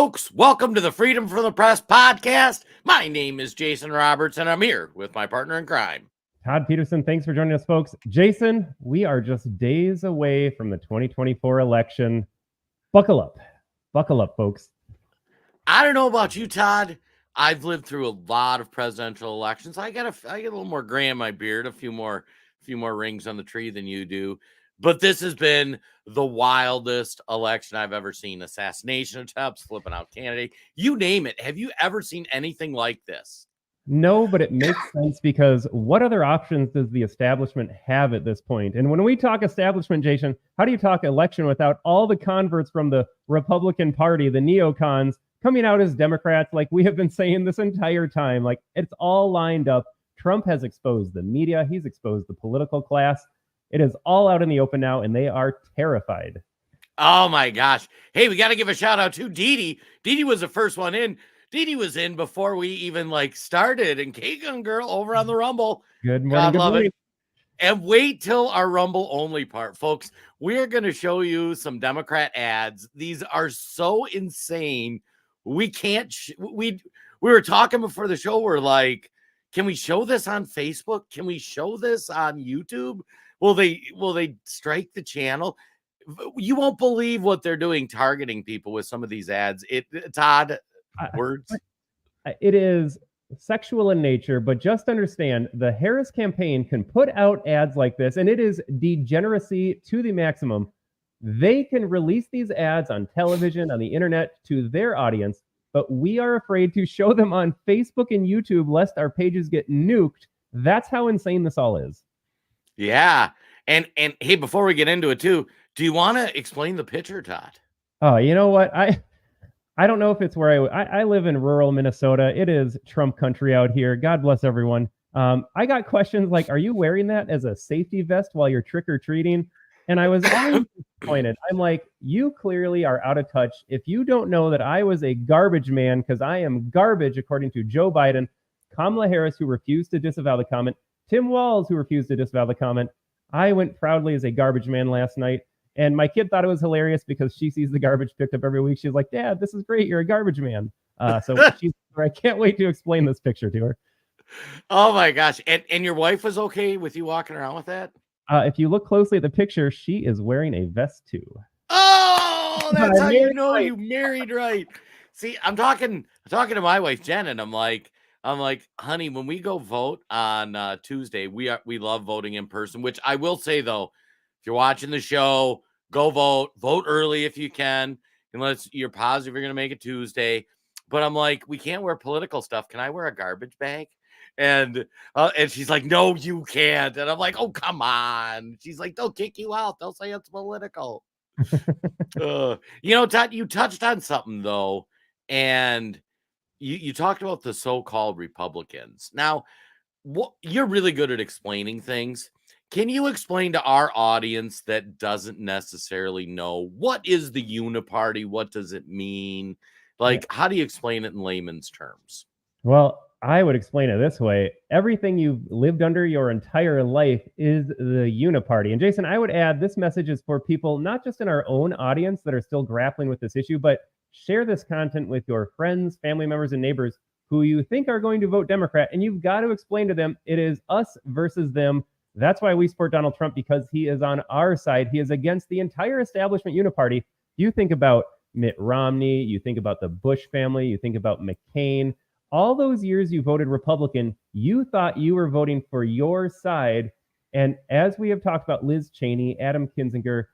folks. Welcome to the Freedom from the Press podcast. My name is Jason Roberts, and I'm here with my partner in crime, Todd Peterson. Thanks for joining us, folks. Jason, we are just days away from the 2024 election. Buckle up, folks. I don't know about you, Todd. I've lived through a lot of presidential elections. I get a little more gray in my beard, a few more rings on the tree than you do. But this has been the wildest election I've ever seen. Assassination attempts, flipping out candidate, you name it. Have you ever seen anything like this? No, but it makes sense because what other options does the establishment have at this point? And when we talk establishment, Jason, how do you talk election without all the converts from the Republican Party, the neocons, coming out as Democrats like we have been saying this entire time? Like, it's all lined up. Trump has exposed the media. He's exposed the political class. It is all out in the open now, and they are terrified. Oh, my gosh. Hey, we got to give a shout out to Dee Dee. Dee Dee was the first one in. Dee Dee was in before we even started. And K-Gun Girl over on the Rumble. Good morning. Good morning. It. And wait till our Rumble only part, folks. We're going to show you some Democrat ads. These are so insane. We can't. We were talking before the show. We're like, can we show this on Facebook? Can we show this on YouTube? Will they strike the channel? You won't believe what they're doing, targeting people with some of these ads. Todd, words. It is sexual in nature, but just understand the Harris campaign can put out ads like this, and it is degeneracy to the maximum. They can release these ads on television, on the internet to their audience, but we are afraid to show them on Facebook and YouTube lest our pages get nuked. That's how insane this all is. Yeah. And hey, before we get into it too, do you want to explain the picture, Todd? Oh, you know what? I don't know if it's where I live in rural Minnesota. It is Trump country out here. God bless everyone. I got questions like, are you wearing that as a safety vest while you're trick-or-treating? And I was always disappointed. I'm like, you clearly are out of touch. If you don't know that I was a garbage man, because I am garbage, according to Joe Biden, Kamala Harris, who refused to disavow the comment, Tim Walz, who refused to disavow the comment. I went proudly as a garbage man last night, and my kid thought it was hilarious because she sees the garbage picked up every week. She's like, Dad, this is great. You're a garbage man. So I can't wait to explain this picture to her. Oh, my gosh. And your wife was okay with you walking around with that? If you look closely at the picture, she is wearing a vest, too. Oh, that's how you know you married right. See, I'm talking to my wife, Jen, and I'm like, honey, when we go vote on Tuesday, we love voting in person, which I will say, though, if you're watching the show, go vote early if you can, unless you're positive you're going to make it Tuesday. But I'm like, we can't wear political stuff. Can I wear a garbage bag? And she's like, no, you can't. And I'm like, oh, come on. She's like, they'll kick you out. They'll say it's political. Todd, you touched on something, though, and you talked about the so-called Republicans. Now, you're really good at explaining things. Can you explain to our audience that doesn't necessarily know, what is the Uniparty? What does it mean? How do you explain it in layman's terms? Well, I would explain it this way. Everything you've lived under your entire life is the Uniparty. And Jason, I would add, this message is for people not just in our own audience that are still grappling with this issue, but share this content with your friends, family members, and neighbors who you think are going to vote Democrat. And you've got to explain to them it is us versus them. That's why we support Donald Trump, because he is on our side. He is against the entire establishment Uniparty. You think about Mitt Romney, you think about the Bush family, you think about McCain. All those years you voted Republican, you thought you were voting for your side. And as we have talked about, Liz Cheney, Adam Kinzinger,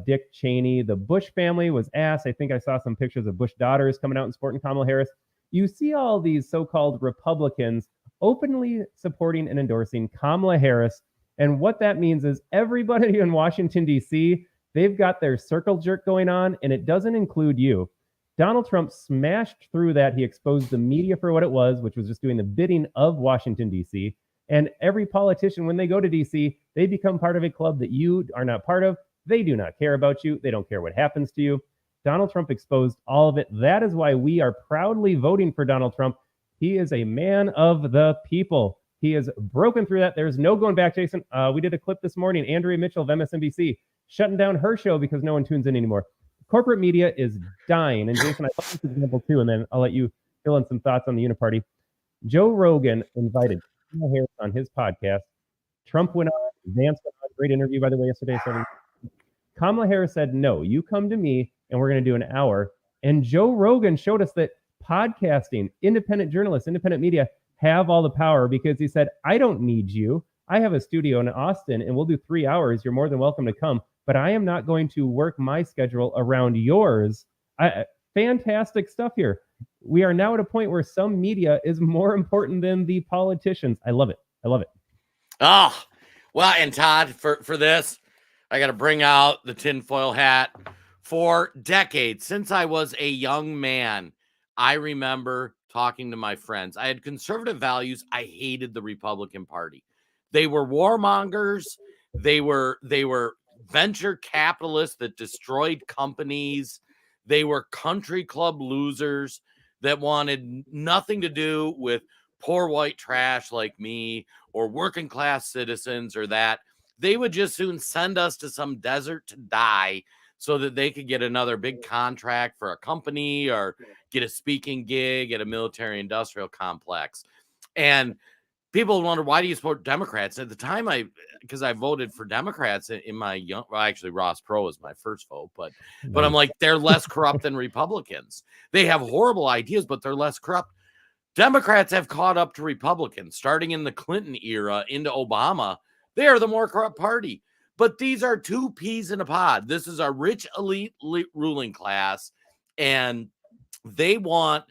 Dick Cheney, the Bush family was ass. I think I saw some pictures of Bush daughters coming out and supporting Kamala Harris. You see all these so-called Republicans openly supporting and endorsing Kamala Harris. And what that means is everybody in Washington, D.C., they've got their circle jerk going on, and it doesn't include you. Donald Trump smashed through that. He exposed the media for what it was, which was just doing the bidding of Washington, D.C. And every politician, when they go to D.C., they become part of a club that you are not part of. They do not care about you. They don't care what happens to you. Donald Trump exposed all of it. That is why we are proudly voting for Donald Trump. He is a man of the people. He has broken through that. There's no going back, Jason. We did a clip this morning. Andrea Mitchell of MSNBC shutting down her show because no one tunes in anymore. corporate media is dying. And Jason, I love this example too, and then I'll let you fill in some thoughts on the Uniparty. Joe Rogan invited Kamala Harris on his podcast. Trump went on, Vance went on. Great interview, by the way, yesterday. Kamala Harris said, no, you come to me and we're going to do an hour. And Joe Rogan showed us that podcasting, independent journalists, independent media have all the power, because he said, I don't need you. I have a studio in Austin and we'll do 3 hours. You're more than welcome to come, but I am not going to work my schedule around yours. Fantastic stuff here. We are now at a point where some media is more important than the politicians. I love it. I love it. Oh, well, and Todd, for this, I got to bring out the tinfoil hat. For decades, since I was a young man, I remember talking to my friends. I had conservative values. I hated the Republican Party. They were warmongers. They were venture capitalists that destroyed companies. They were country club losers that wanted nothing to do with poor white trash like me or working class citizens or that. They would just soon send us to some desert to die so that they could get another big contract for a company or get a speaking gig at a military industrial complex. And people wonder, why do you support Democrats? At the time, because I voted for Democrats in my young, well, actually Ross Perot was my first vote, but I'm like, they're less corrupt than Republicans. They have horrible ideas, but they're less corrupt. Democrats have caught up to Republicans, starting in the Clinton era into Obama. They are the more corrupt party. But these are two peas in a pod. This is a rich elite ruling class, and they want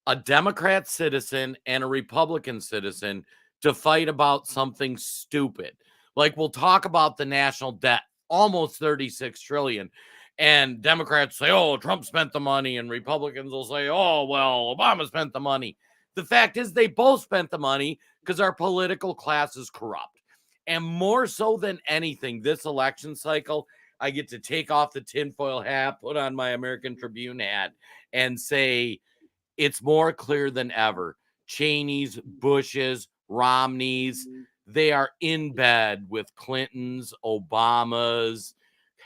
a Democrat citizen and a Republican citizen to fight about something stupid. Like, we'll talk about the national debt, almost 36 trillion. And Democrats say, oh, Trump spent the money. And Republicans will say, oh, well, Obama spent the money. The fact is they both spent the money because our political class is corrupt. And more so than anything, this election cycle, I get to take off the tinfoil hat, put on my American Tribune hat, and say it's more clear than ever. Cheney's, Bush's, Romney's, they are in bed with Clinton's, Obama's,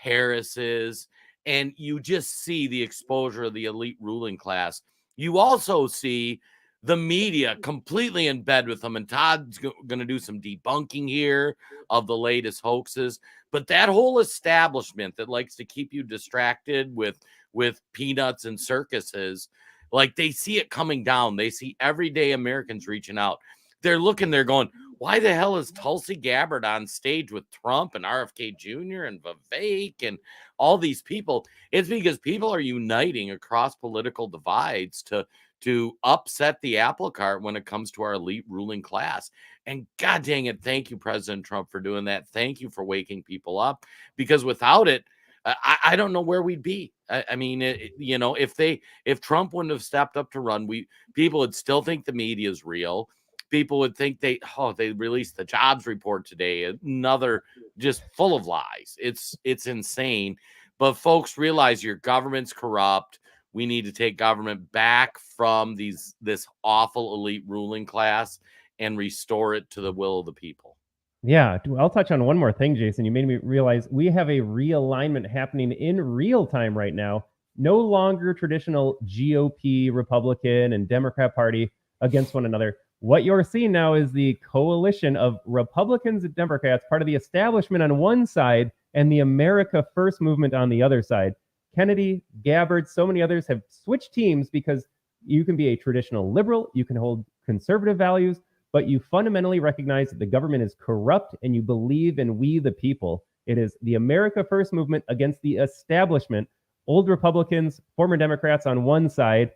Harris's, and you just see the exposure of the elite ruling class. You also see the media completely in bed with them, and Todd's going to do some debunking here of the latest hoaxes. But that whole establishment that likes to keep you distracted with peanuts and circuses, like, they see it coming down. They see everyday Americans reaching out. They're looking, they're going, why the hell is Tulsi Gabbard on stage with Trump and RFK Jr. and Vivek and all these people? It's because people are uniting across political divides to upset the apple cart when it comes to our elite ruling class. And God dang it, thank you, President Trump, for doing that. Thank you for waking people up, because without it, I don't know where we'd be. I mean, if Trump wouldn't have stepped up to run, people would still think the media is real. People would think they released the jobs report today, another just full of lies. It's insane. But folks, realize your government's corrupt. We need to take government back from this awful elite ruling class and restore it to the will of the people. Yeah, I'll touch on one more thing, Jason. You made me realize we have a realignment happening in real time right now. No longer traditional GOP, Republican, and Democrat Party against one another. What you're seeing now is the coalition of Republicans and Democrats, part of the establishment on one side, and the America First movement on the other side. Kennedy, Gabbard, so many others have switched teams because you can be a traditional liberal, you can hold conservative values, but you fundamentally recognize that the government is corrupt and you believe in we the people. It is the America First movement against the establishment, old Republicans, former Democrats on one side,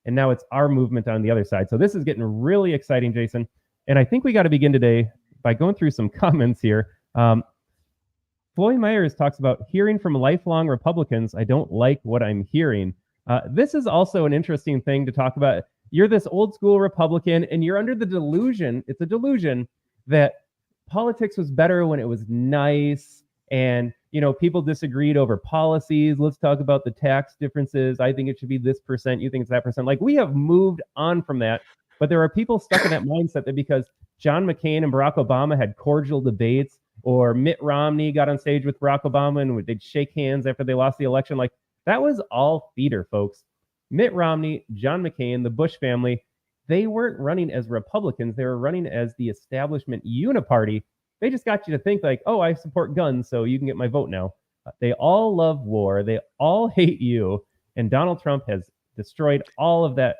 and now it's our movement on the other side. So this is getting really exciting, Jason. And I think we got to begin today by going through some comments here. Floyd Myers talks about hearing from lifelong Republicans, I don't like what I'm hearing. This is also an interesting thing to talk about. You're this old school Republican and you're under the delusion, it's a delusion, that politics was better when it was nice and, people disagreed over policies. Let's talk about the tax differences. I think it should be this percent. You think it's that percent. Like, we have moved on from that, but there are people stuck in that mindset that because John McCain and Barack Obama had cordial debates, or Mitt Romney got on stage with Barack Obama and they'd shake hands after they lost the election, like, That was all theater, folks. Mitt Romney, John McCain, the Bush family, they weren't running as Republicans. They were running as the establishment uniparty. They just got you to think like, oh, I support guns, so you can get my vote now. They all love war. They all hate you. And Donald Trump has destroyed all of that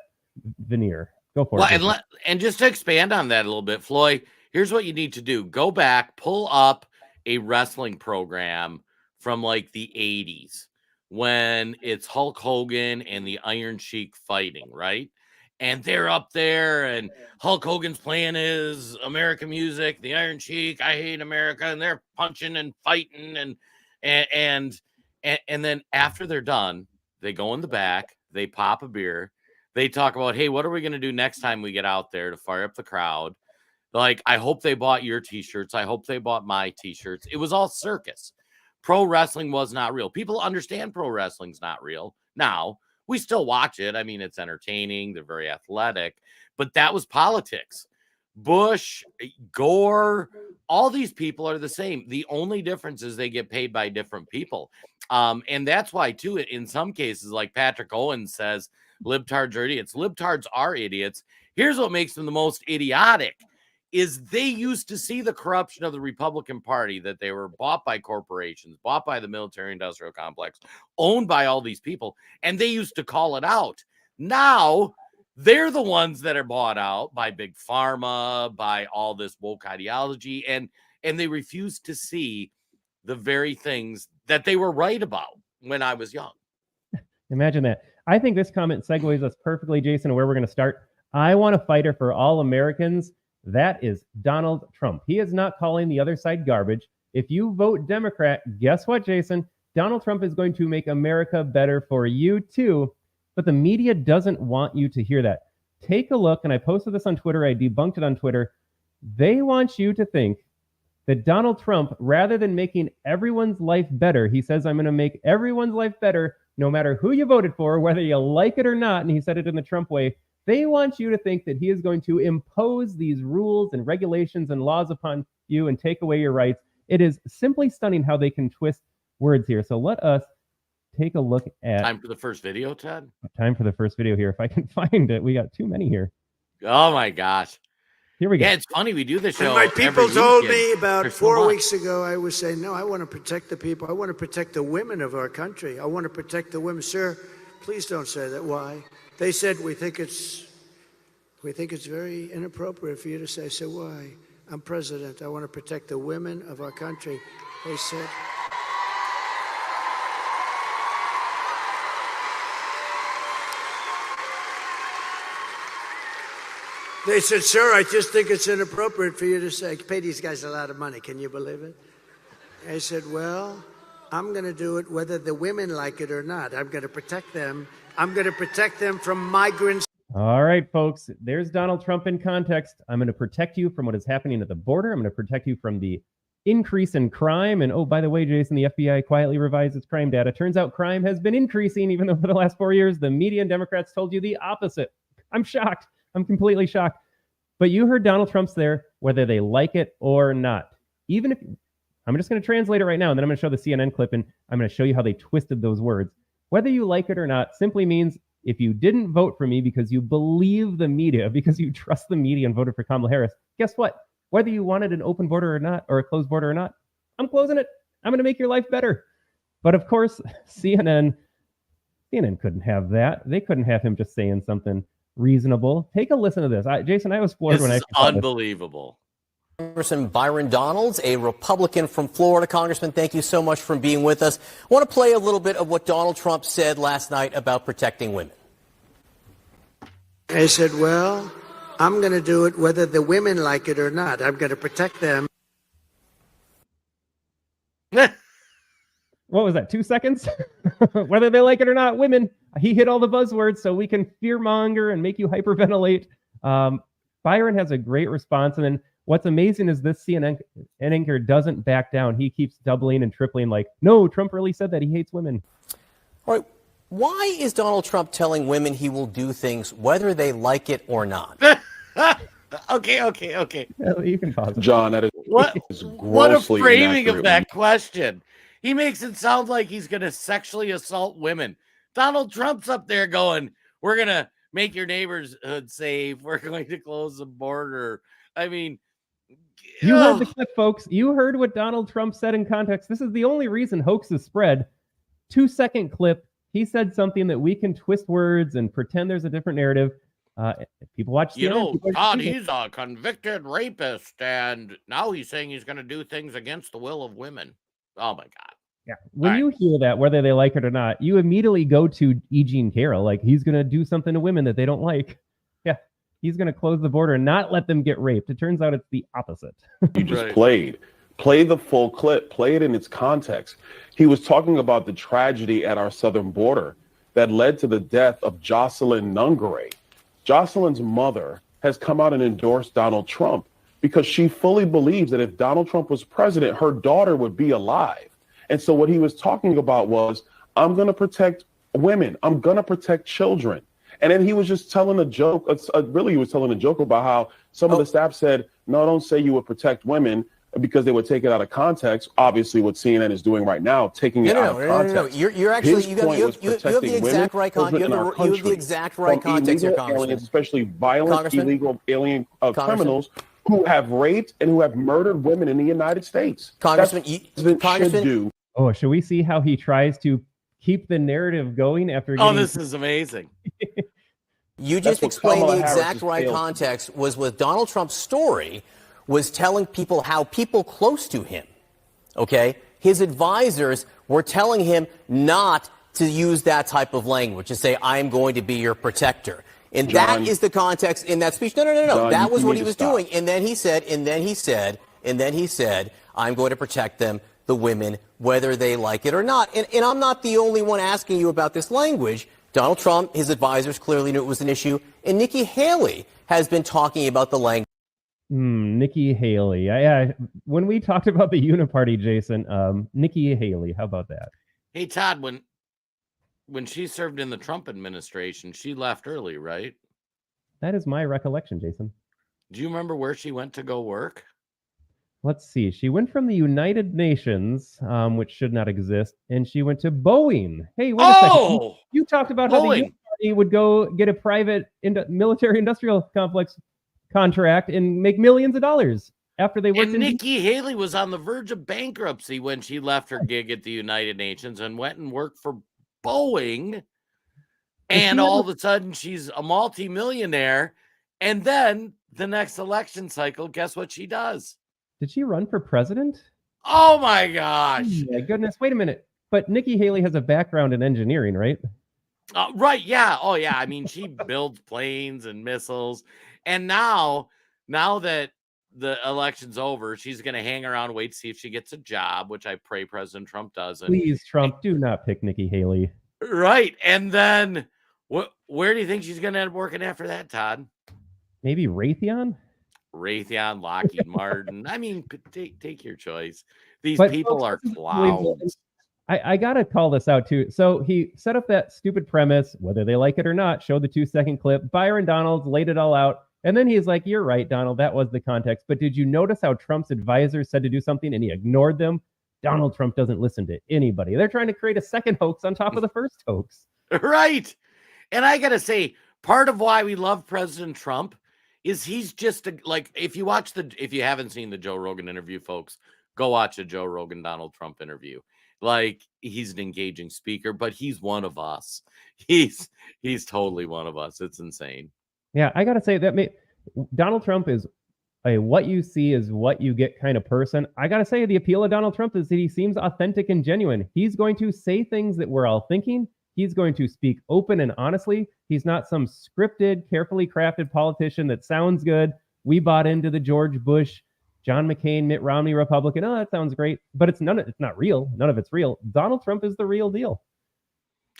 veneer. Go for it. And just to expand on that a little bit, Floyd, here's what you need to do. Go back, pull up a wrestling program from like the 80s when it's Hulk Hogan and the Iron Sheik fighting, right? And they're up there and Hulk Hogan's playing his American music, the Iron Sheik, I hate America, and they're punching and fighting and then after they're done, they go in the back, they pop a beer, they talk about, hey, what are we going to do next time we get out there to fire up the crowd? Like, I hope they bought your t-shirts. I hope they bought my t-shirts. It was all circus. Pro wrestling was not real. People understand pro wrestling's not real. Now, we still watch it. I mean, it's entertaining. They're very athletic. But that was politics. Bush, Gore, all these people are the same. The only difference is they get paid by different people. And that's why, too, in some cases, like Patrick Owen says, libtards are idiots. Libtards are idiots. Here's what makes them the most idiotic is they used to see the corruption of the Republican Party, that they were bought by corporations, bought by the military-industrial complex, owned by all these people, and they used to call it out. Now, they're the ones that are bought out by Big Pharma, by all this woke ideology, and they refuse to see the very things that they were right about when I was young. Imagine that. I think this comment segues us perfectly, Jason, to where we're going to start. I want a fighter for all Americans. That is Donald Trump. He is not calling the other side garbage. If you vote Democrat, guess what, Jason? Donald Trump is going to make America better for you too. But the media doesn't want you to hear that. Take a look, and I posted this on Twitter. I debunked it on Twitter. They want you to think that Donald Trump, rather than making everyone's life better, he says, I'm going to make everyone's life better no matter who you voted for, whether you like it or not. And he said it in the Trump way. They want you to think that he is going to impose these rules and regulations and laws upon you and take away your rights. It is simply stunning how they can twist words here. So let us take a look at... Time for the first video, Ted? Time for the first video here. If I can find it. We got too many here. Oh, my gosh. Here we go. Yeah, it's funny. We do the show. And my people told me about 4 weeks ago, I was saying, no, I want to protect the people. I want to protect the women of our country. I want to protect the women. Sir, please don't say that. Why? They said, we think it's very inappropriate for you to say. So why? I'm president. I want to protect the women of our country. They said. They said, sir, I just think it's inappropriate for you to say, pay these guys a lot of money. Can you believe it? I said, well, I'm going to do it whether the women like it or not. I'm going to protect them. I'm going to protect them from migrants. All right, folks, there's Donald Trump in context. I'm going to protect you from what is happening at the border. I'm going to protect you from the increase in crime. And oh, by the way, Jason, the FBI quietly revised its crime data. Turns out crime has been increasing, even though for the last 4 years, the media and Democrats told you the opposite. I'm shocked. I'm completely shocked. But you heard Donald Trump's there, whether they like it or not. Even if, I'm just going to translate it right now, and then I'm going to show the CNN clip, and I'm going to show you how they twisted those words. Whether you like it or not simply means if you didn't vote for me because you believe the media, because you trust the media and voted for Kamala Harris, guess what? Whether you wanted an open border or not, or a closed border or not, I'm closing it. I'm going to make your life better. But of course, CNN couldn't have that. They couldn't have him just saying something reasonable. Take a listen to this. Jason, I was floored when I saw this. Unbelievable. Congressman Byron Donalds, a Republican from Florida. Congressman, thank you so much for being with us. I want to play a little bit of what Donald Trump said last night about protecting women. I said, well, I'm going to do it whether the women like it or not. I'm going to protect them. What was that, 2 seconds? Whether they like it or not, women. He hit all the buzzwords so we can fearmonger and make you hyperventilate. Byron has a great response. And then what's amazing is this CNN anchor doesn't back down. He keeps doubling and tripling like, no, Trump really said that. He hates women. All right. Why is Donald Trump telling women he will do things whether they like it or not? Okay. You can pause it. John, that is What a framing of that question. He makes it sound like he's going to sexually assault women. Donald Trump's up there going, we're going to make your neighborhood safe. We're going to close the border. I mean, you heard the clip, folks. You heard what Donald Trump said in context. This is the only reason hoaxes spread. 2-second clip. He said something that we can twist words and pretend there's a different narrative. People watch CNN. Todd, he's a convicted rapist, and now he's saying he's going to do things against the will of women. Oh, my God. Yeah. When you hear that, whether they like it or not, you immediately go to E. Jean Carroll. Like, he's going to do something to women that they don't like. Yeah. He's going to close the border and not let them get raped. It turns out it's the opposite. You just play the full clip, play it in its context. He was talking about the tragedy at our southern border that led to the death of Jocelyn Nungare. Jocelyn's mother has come out and endorsed Donald Trump because she fully believes that if Donald Trump was president, her daughter would be alive. And so what he was talking about was, I'm going to protect women. I'm going to protect children. And then he was just telling a joke. Really, he was telling a joke about how some of the staff said, no, don't say you would protect women, because they would take it out of context. Obviously, what CNN is doing right now, taking it out of context. You're actually, you have the exact right context. You have the exact right context here, Congressman. Aliens, especially violent, illegal alien criminals who have raped and who have murdered women in the United States. Congressman, Oh, should we see how he tries to keep the narrative going after getting... Oh, this is amazing. You just explained the exact right context was with Donald Trump's story was telling people how people close to him, okay, his advisors were telling him not to use that type of language, to say, I'm going to be your protector. And John, that is the context in that speech. No. John, that was what he was doing. And then he said, I'm going to protect them, the women, whether they like it or not. And I'm not the only one asking you about this language. Donald Trump, his advisors clearly knew it was an issue. And Nikki Haley has been talking about the language. Nikki Haley. When we talked about the Uniparty, Jason, Nikki Haley, how about that? Hey, Todd, when she served in the Trump administration, she left early, right? That is my recollection, Jason. Do you remember where she went to go work? Let's see. She went from the United Nations, which should not exist, and she went to Boeing. Hey, wait a second. You talked about how the Uniparty would go get a private military industrial complex contract and make millions of dollars after they worked. And Nikki Haley was on the verge of bankruptcy when she left her gig at the United Nations and went and worked for Boeing. And all of a sudden she's a multimillionaire. And then the next election cycle, guess what she does? Did she run for president? Oh my gosh. Oh my goodness. Wait a minute. But Nikki Haley has a background in engineering, right? Right. Yeah. Oh yeah. I mean, she builds planes and missiles. And now that the election's over, she's going to hang around, wait to see if she gets a job, which I pray President Trump doesn't. Please, Trump, do not pick Nikki Haley. Right. And then where do you think she's going to end up working after that, Todd? Maybe Raytheon, Lockheed Martin. I mean, take your choice. These people are clowns. I got to call this out, too. So he set up that stupid premise, whether they like it or not, showed the 2-second clip. Byron Donalds laid it all out. And then he's like, you're right, Donald, that was the context. But did you notice how Trump's advisors said to do something and he ignored them? Donald Trump doesn't listen to anybody. They're trying to create a second hoax on top of the first hoax. Right. And I got to say, part of why we love President Trump is he's just if you haven't seen the Joe Rogan interview, folks, go watch a Joe Rogan Donald Trump interview. Like, he's an engaging speaker, but he's one of us. He's totally one of us. It's insane. Yeah, I got to say that Donald Trump is a what you see is what you get kind of person. I got to say the appeal of Donald Trump is that he seems authentic and genuine. He's going to say things that we're all thinking. He's going to speak open and honestly. He's not some scripted, carefully crafted politician that sounds good. We bought into the George Bush, John McCain, Mitt Romney Republican. Oh, that sounds great. But it's not real. None of it's real. Donald Trump is the real deal.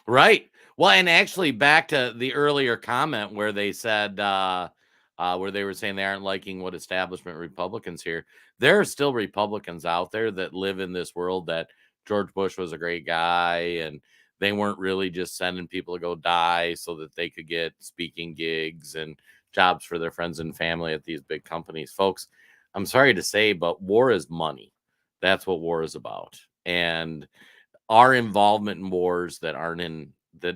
Right. Well, and actually back to the earlier comment where they said, where they were saying they aren't liking what establishment Republicans here. There are still Republicans out there that live in this world that George Bush was a great guy and they weren't really just sending people to go die so that they could get speaking gigs and jobs for their friends and family at these big companies. Folks, I'm sorry to say, but war is money. That's what war is about. and our involvement in wars that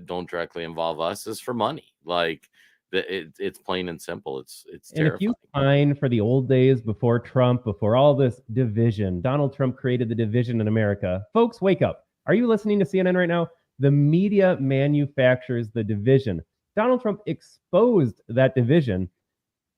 don't directly involve us is for money. Like it's plain and simple. It's And if you terrifying. pine for the old days before Trump, before all this division, Donald Trump created the division in America. Folks, wake up. Are you listening to CNN right now? The media manufactures the division. Donald Trump exposed that division.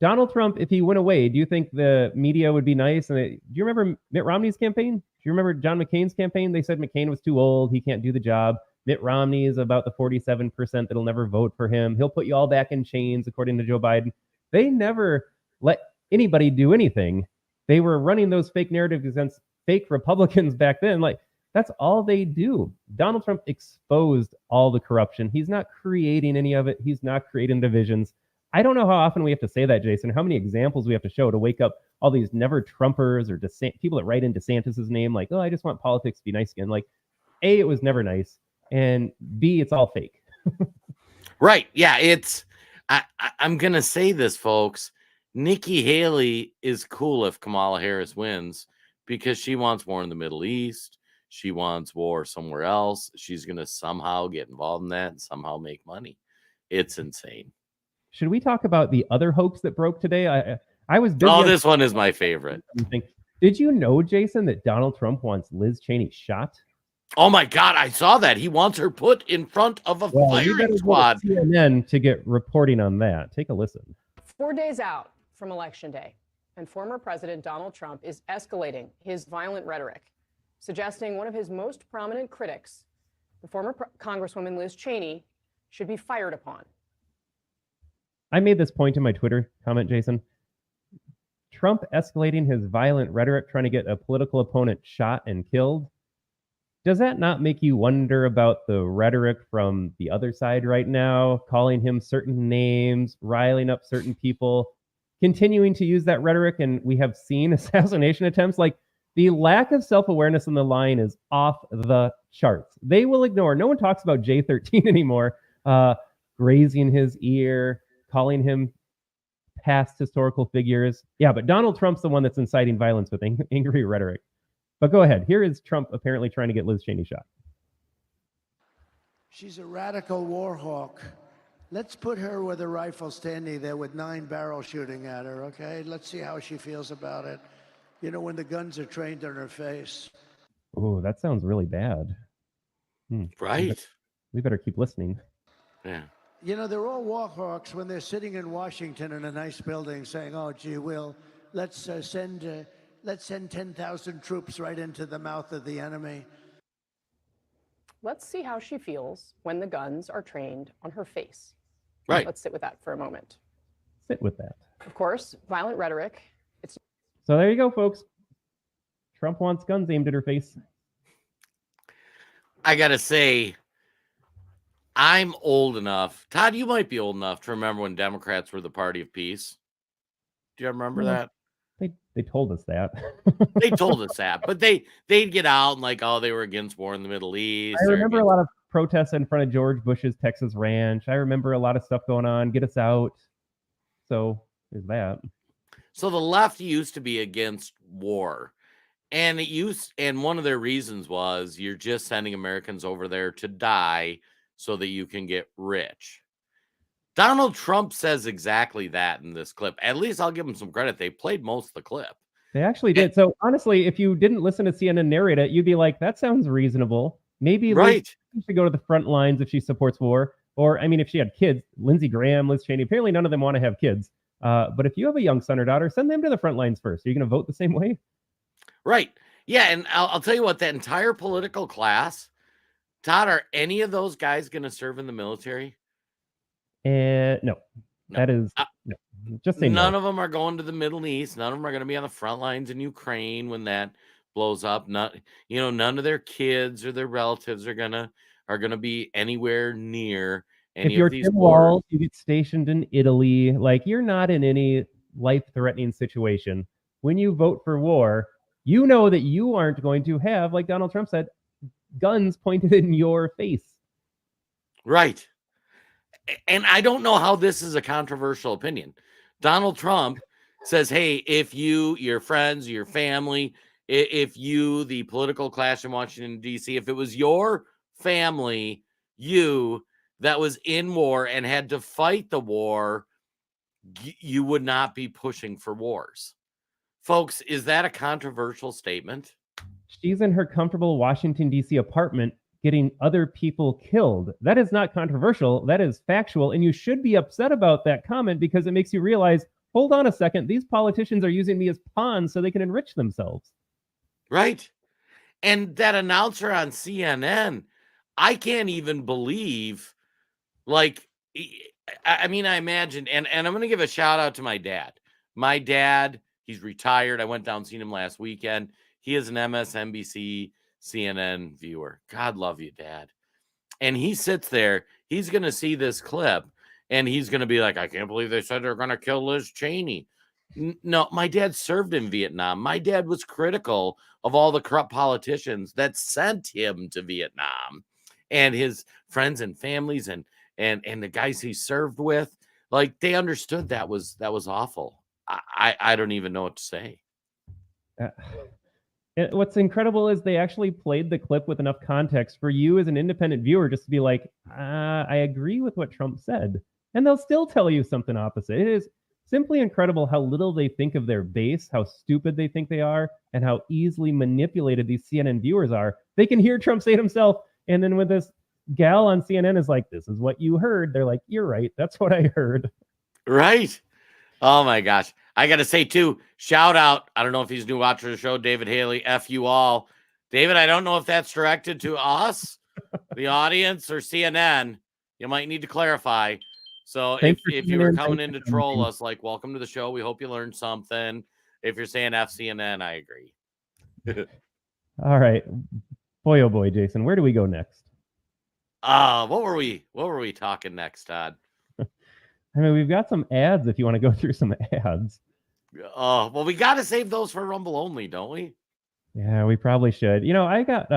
Donald Trump, if he went away, do you think the media would be nice? And do you remember Mitt Romney's campaign? Do you remember John McCain's campaign? They said McCain was too old. He can't do the job. Mitt Romney is about the 47% that'll never vote for him. He'll put you all back in chains, according to Joe Biden. They never let anybody do anything. They were running those fake narratives against fake Republicans back then. Like, that's all they do. Donald Trump exposed all the corruption. He's not creating any of it. He's not creating divisions. I don't know how often we have to say that, Jason, how many examples we have to show to wake up all these never Trumpers or people that write in DeSantis's name, like, oh, I just want politics to be nice again. Like, A, it was never nice. And B, it's all fake. Right. Yeah. I'm going to say this, folks. Nikki Haley is cool if Kamala Harris wins because she wants war in the Middle East. She wants war somewhere else. She's going to somehow get involved in that and somehow make money. It's insane. Should we talk about the other hoax that broke today? I was busy. Oh, this one is my favorite. Did you know, Jason, that Donald Trump wants Liz Cheney shot? Oh my God, I saw that. He wants her put in front of a firing squad. CNN to get reporting on that. Take a listen. 4 days out from Election Day, and former President Donald Trump is escalating his violent rhetoric, suggesting one of his most prominent critics, the former Congresswoman Liz Cheney, should be fired upon. I made this point in my Twitter comment, Jason. Trump escalating his violent rhetoric, trying to get a political opponent shot and killed. Does that not make you wonder about the rhetoric from the other side right now, calling him certain names, riling up certain people, continuing to use that rhetoric? And we have seen assassination attempts. Like, the lack of self-awareness on the line is off the charts. They will ignore. No one talks about J13 anymore, grazing his ear, calling him past historical figures. Yeah, but Donald Trump's the one that's inciting violence with angry rhetoric. But go ahead. Here is Trump apparently trying to get Liz Cheney shot. She's a radical war hawk. Let's put her with a rifle standing there with 9 barrels shooting at her, okay? Let's see how she feels about it. You know, when the guns are trained on her face. Oh, that sounds really bad. Right. We better keep listening. Yeah. You know, they're all war hawks when they're sitting in Washington in a nice building saying, oh, gee, let's send 10,000 troops right into the mouth of the enemy. Let's see how she feels when the guns are trained on her face. Right. Let's sit with that for a moment. Sit with that. Of course, violent rhetoric. So there you go, folks. Trump wants guns aimed at her face. I got to say, I'm old enough. Todd, you might be old enough to remember when Democrats were the party of peace. Do you remember that? They told us that. They told us that, but they'd get out and like, oh, they were against war in the Middle East. I remember a lot of protests in front of George Bush's Texas ranch. I remember a lot of stuff going on. Get us out. So there's that. So the left used to be against war, and one of their reasons was you're just sending Americans over there to die so that you can get rich. Donald Trump says exactly that in this clip. At least I'll give him some credit. They played most of the clip. They actually did. So honestly, if you didn't listen to CNN narrate it, you'd be like, that sounds reasonable. Maybe Liz should go to the front lines if she supports war. Or, I mean, if she had kids, Lindsey Graham, Liz Cheney, apparently none of them want to have kids. But if you have a young son or daughter, send them to the front lines first. Are you going to vote the same way? Right. Yeah. And I'll tell you what, that entire political class, Todd, are any of those guys going to serve in the military? No. That is no. Just say none of them are going to the Middle East. None of them are going to be on the front lines in Ukraine when that blows up. None of their kids or their relatives are gonna be anywhere near any of these Tim Walz, you get stationed in Italy. Like, you're not in any life-threatening situation. When you vote for war, you know that you aren't going to have, like Donald Trump said, guns pointed in your face. Right. And I don't know how this is a controversial opinion. Donald Trump says, hey, if you, your friends, your family, if you, the political class in Washington, D.C., if it was your family, you, that was in war and had to fight the war, you would not be pushing for wars. Folks, is that a controversial statement? She's in her comfortable Washington, D.C. apartment getting other people killed. That is not controversial. That is factual. And you should be upset about that comment because it makes you realize, hold on a second, these politicians are using me as pawns so they can enrich themselves. Right. And that announcer on CNN, I can't even believe, like, I mean, I imagine, and I'm going to give a shout out to my dad. My dad, he's retired. I went down and seen him last weekend. He is an MSNBC, CNN viewer. God love you, Dad. And he sits there. He's going to see this clip, and he's going to be like, I can't believe they said they're going to kill Liz Cheney. No, my dad served in Vietnam. My dad was critical of all the corrupt politicians that sent him to Vietnam, and his friends and families and the guys he served with. Like, they understood that was awful. I don't even know what to say. What's incredible is they actually played the clip with enough context for you as an independent viewer just to be like, I agree with what Trump said. And they'll still tell you something opposite. It is simply incredible how little they think of their base, how stupid they think they are, and how easily manipulated these CNN viewers are. They can hear Trump say it himself, and then when this gal on CNN is like, this is what you heard, they're like, you're right, that's what I heard. Right. Oh my gosh. I got to say too, shout out, I don't know if he's a new watcher of the show, David Haley, F you all. David, I don't know if that's directed to us, the audience, or CNN. You might need to clarify. So if you were coming in to troll us, like, welcome to the show. We hope you learned something. If you're saying FCNN, I agree. All right. Boy, oh boy, Jason, where do we go next? What were we talking next, Todd? I mean, we've got some ads if you want to go through some ads. Well, we got to save those for Rumble only, don't we? Yeah, we probably should. You know, I got,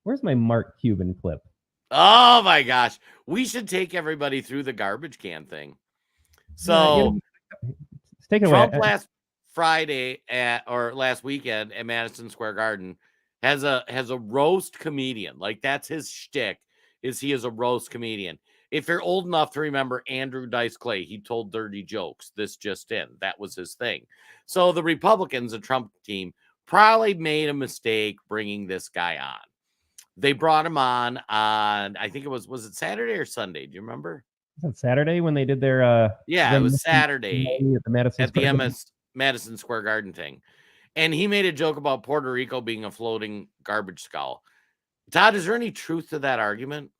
where's my Mark Cuban clip? Oh my gosh. We should take everybody through the garbage can thing. So take it Trump away. last Friday last weekend at Madison Square Garden has a roast comedian. Like, that's his shtick, is he is a roast comedian. If you're old enough to remember Andrew Dice Clay, he told dirty jokes. This just in. That was his thing. So the Republicans, the Trump team, probably made a mistake bringing this guy on. They brought him on, I think it was it Saturday or Sunday? Do you remember? Was it Saturday when they did their yeah, it was Saturday at the Madison Square Garden thing. And he made a joke about Puerto Rico being a floating garbage skull. Todd, is there any truth to that argument?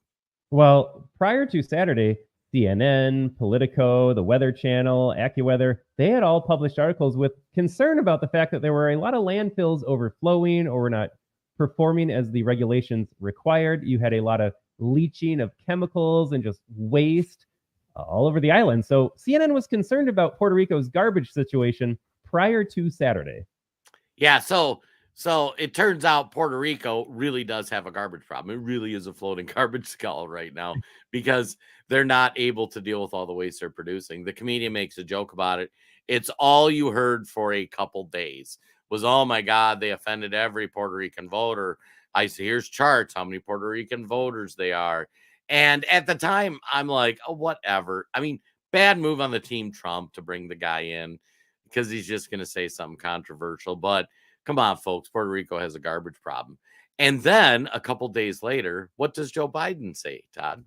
Well, prior to Saturday, CNN, Politico, the Weather Channel, AccuWeather, they had all published articles with concern about the fact that there were a lot of landfills overflowing or were not performing as the regulations required. You had a lot of leaching of chemicals and just waste all over the island. So CNN was concerned about Puerto Rico's garbage situation prior to Saturday. Yeah, so it turns out Puerto Rico really does have a garbage problem. It really is a floating garbage skull right now because they're not able to deal with all the waste they're producing. The comedian makes a joke about it. It's all you heard for a couple days was, oh my God, they offended every Puerto Rican voter. I see, here's charts, how many Puerto Rican voters they are. And at the time, I'm like, oh, whatever. I mean, bad move on the team Trump to bring the guy in because he's just going to say something controversial. But come on, folks, Puerto Rico has a garbage problem. And then a couple days later, what does Joe Biden say, Todd?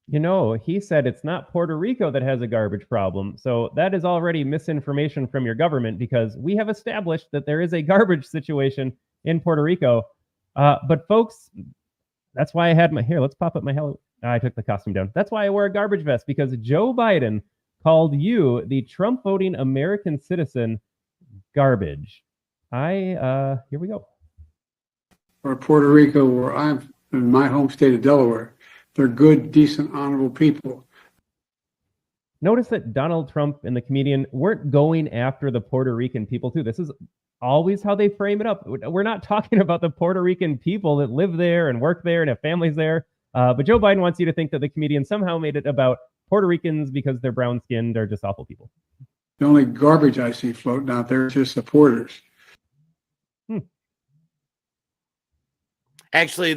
You know, he said it's not Puerto Rico that has a garbage problem. So that is already misinformation from your government because we have established that there is a garbage situation in Puerto Rico. But folks, that's why I had my hair. Let's pop up my hello. I took the costume down. That's why I wear a garbage vest, because Joe Biden called you, the Trump voting American citizen, garbage. Here we go. Or Puerto Rico, where I'm in my home state of Delaware. They're good, decent, honorable people. Notice that Donald Trump and the comedian weren't going after the Puerto Rican people, too. This is always how they frame it up. We're not talking about the Puerto Rican people that live there and work there and have families there. But Joe Biden wants you to think that the comedian somehow made it about Puerto Ricans because they're brown-skinned or just awful people. The only garbage I see floating out there is just supporters. Actually,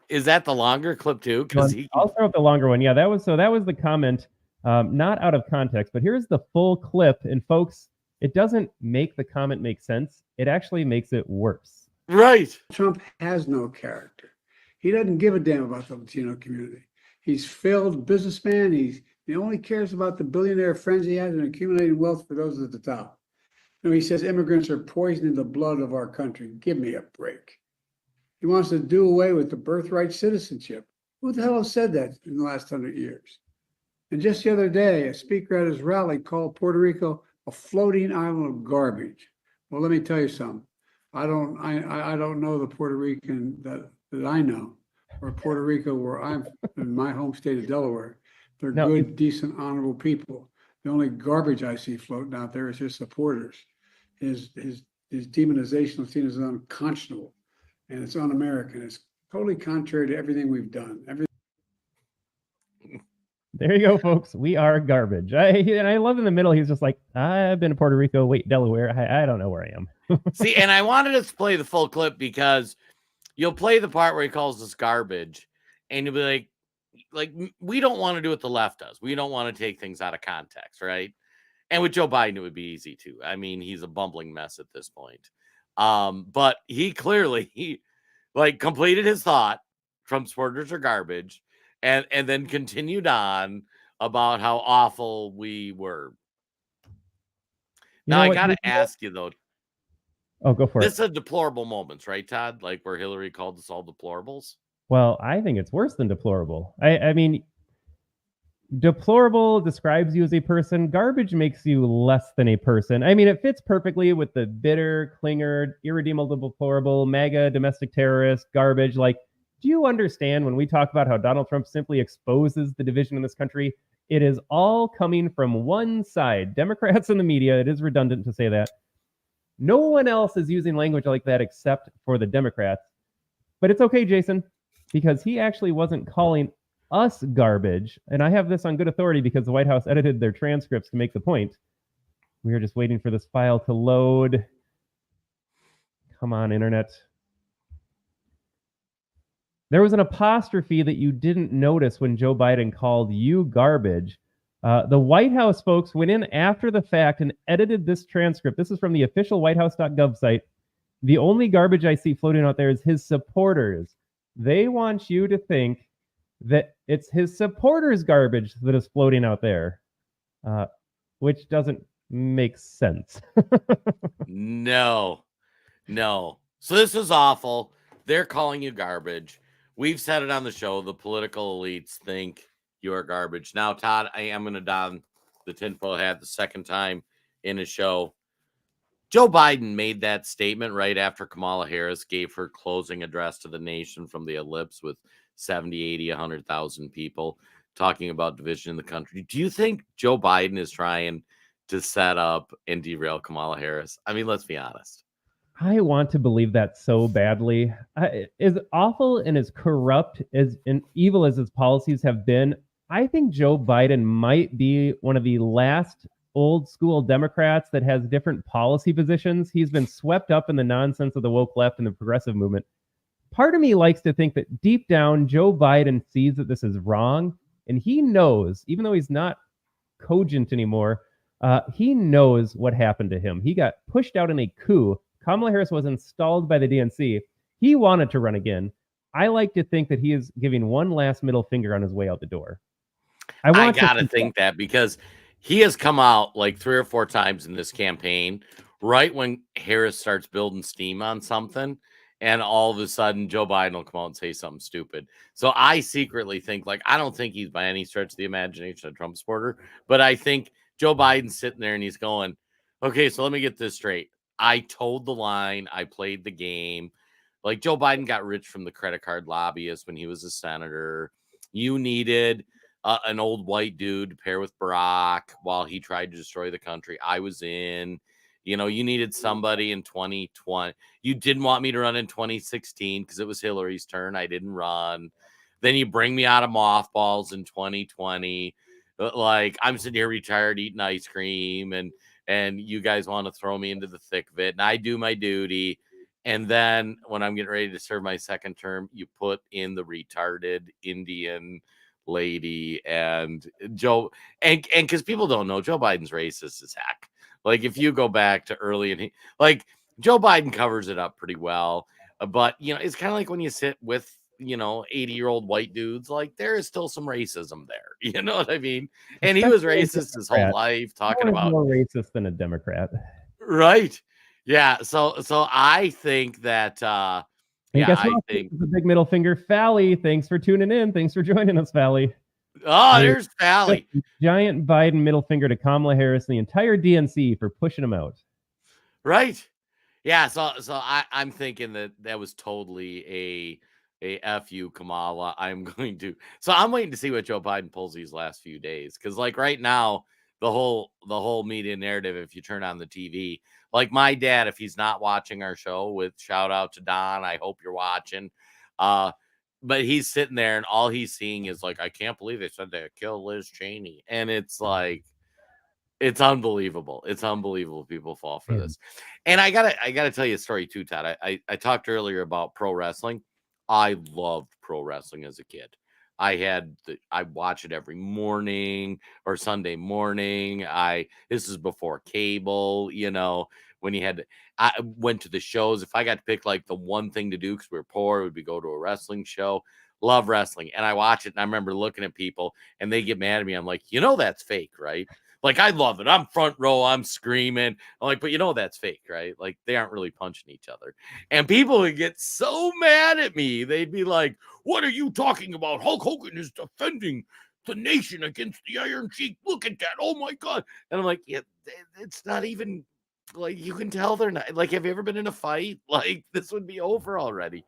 is that the longer clip too? Because I'll throw up the longer one. Yeah, that was the comment, not out of context, but here's the full clip. And folks, it doesn't make the comment make sense. It actually makes it worse. Right. Trump has no character. He doesn't give a damn about the Latino community. He's failed businessman. He only cares about the billionaire friends he has and accumulating wealth for those at the top. He says immigrants are poisoning the blood of our country. Give me a break. He wants to do away with the birthright citizenship. Who the hell has said that in the last 100 years? And just the other day, a speaker at his rally called Puerto Rico a floating island of garbage. Well, let me tell you something. I don't know the Puerto Rican that I know, or Puerto Rico where I'm in my home state of Delaware. They're good, decent, honorable people. The only garbage I see floating out there is his supporters. His demonization of Latinos is unconscionable, and it's un-American. It's totally contrary to everything we've done. There you go, folks. We are garbage. And I love in the middle. He's just like, I've been to Puerto Rico. Wait, Delaware. I don't know where I am. See, and I wanted us to play the full clip because you'll play the part where he calls us garbage, and you'll be like we don't want to do what the left does. We don't want to take things out of context, right? And with Joe Biden, it would be easy too. I mean, he's a bumbling mess at this point. But he clearly completed his thought. Trump supporters are garbage, and then continued on about how awful we were. Now I gotta ask you though. Oh, go for it. This is deplorable moments, right, Todd? Like where Hillary called us all deplorables. Well, I think it's worse than deplorable. I mean, deplorable describes you as a person. Garbage makes you less than a person. I mean, it fits perfectly with the bitter, clinger, irredeemable, deplorable, MAGA, domestic terrorist, garbage. Like, do you understand when we talk about how Donald Trump simply exposes the division in this country? It is all coming from one side. Democrats and the media. It is redundant to say that. No one else is using language like that except for the Democrats. But it's okay, Jason, because he actually wasn't calling us garbage. And I have this on good authority because the White House edited their transcripts to make the point. We are just waiting for this file to load. Come on, internet. There was an apostrophe that you didn't notice when Joe Biden called you garbage. The White House folks went in after the fact and edited this transcript. This is from the official whitehouse.gov site. The only garbage I see floating out there is his supporters. They want you to think that it's his supporters' garbage that is floating out there, which doesn't make sense. No. So this is awful. They're calling you garbage. We've said it on the show. The political elites think you're garbage. Now, Todd, I am going to don the tinfoil hat the second time in a show. Joe Biden made that statement right after Kamala Harris gave her closing address to the nation from the ellipse with 70, 80, 100,000 people talking about division in the country. Do you think Joe Biden is trying to set up and derail Kamala Harris? I mean, let's be honest. I want to believe that so badly. As awful and as corrupt and evil as his policies have been, I think Joe Biden might be one of the last old school Democrats that has different policy positions. He's been swept up in the nonsense of the woke left and the progressive movement. Part of me likes to think that deep down, Joe Biden sees that this is wrong. And he knows, even though he's not cogent anymore, he knows what happened to him. He got pushed out in a coup. Kamala Harris was installed by the DNC. He wanted to run again. I like to think that he is giving one last middle finger on his way out the door. I got to think that because he has come out like 3 or 4 times in this campaign, right when Harris starts building steam on something, and all of a sudden Joe Biden will come out and say something stupid. So I secretly think, I don't think he's by any stretch of the imagination a Trump supporter, but I think Joe Biden's sitting there and he's going, okay, so let me get this straight. I told the line. I played the game. Like Joe Biden got rich from the credit card lobbyist when he was a senator. You needed an old white dude to pair with Barack while he tried to destroy the country. I was in. You needed somebody in 2020. You didn't want me to run in 2016 because it was Hillary's turn. I didn't run. Then you bring me out of mothballs in 2020. I'm sitting here retired eating ice cream and you guys want to throw me into the thick of it. And I do my duty. And then when I'm getting ready to serve my second term, you put in the retarded Indian lady and Joe. And because people don't know, Joe Biden's racist as heck. Like, if you go back to early and Joe Biden covers it up pretty well. But, it's kind of like when you sit with, 80-year-old white dudes, like, there is still some racism there. You know what I mean? And he was racist his whole life, talking about more racist than a Democrat. Right. Yeah. So I think that And yeah, guess I what? think The big middle finger, Fally. Thanks for tuning in. Thanks for joining us, Fally. there's Fally. Giant Biden middle finger to Kamala Harris and the entire DNC for pushing him out. Right. Yeah. So I'm thinking that was totally a F you, Kamala. I'm waiting to see what Joe Biden pulls these last few days. Cause like right now, the whole media narrative, if you turn on the TV, like my dad, if he's not watching our show, with shout out to Don, I hope you're watching. But he's sitting there and all he's seeing is like, I can't believe they said they kill Liz Cheney. And it's like, it's unbelievable. It's unbelievable people fall for this. And I gotta tell you a story too, Todd. I talked earlier about pro wrestling. I loved pro wrestling as a kid. I watch it every morning or Sunday morning. This is before cable, when I went to the shows. If I got to pick like the one thing to do because we were poor, it would be go to a wrestling show. Love wrestling. And I watch it and I remember looking at people and they get mad at me. I'm like, that's fake, right? Like, I love it. I'm front row. I'm screaming. I'm like, but that's fake, right? Like, they aren't really punching each other. And people would get so mad at me. They'd be like, what are you talking about? Hulk Hogan is defending the nation against the Iron Sheik. Look at that. Oh, my God. And I'm like, yeah, it's not even, like, you can tell they're not. Like, have you ever been in a fight? Like, this would be over already.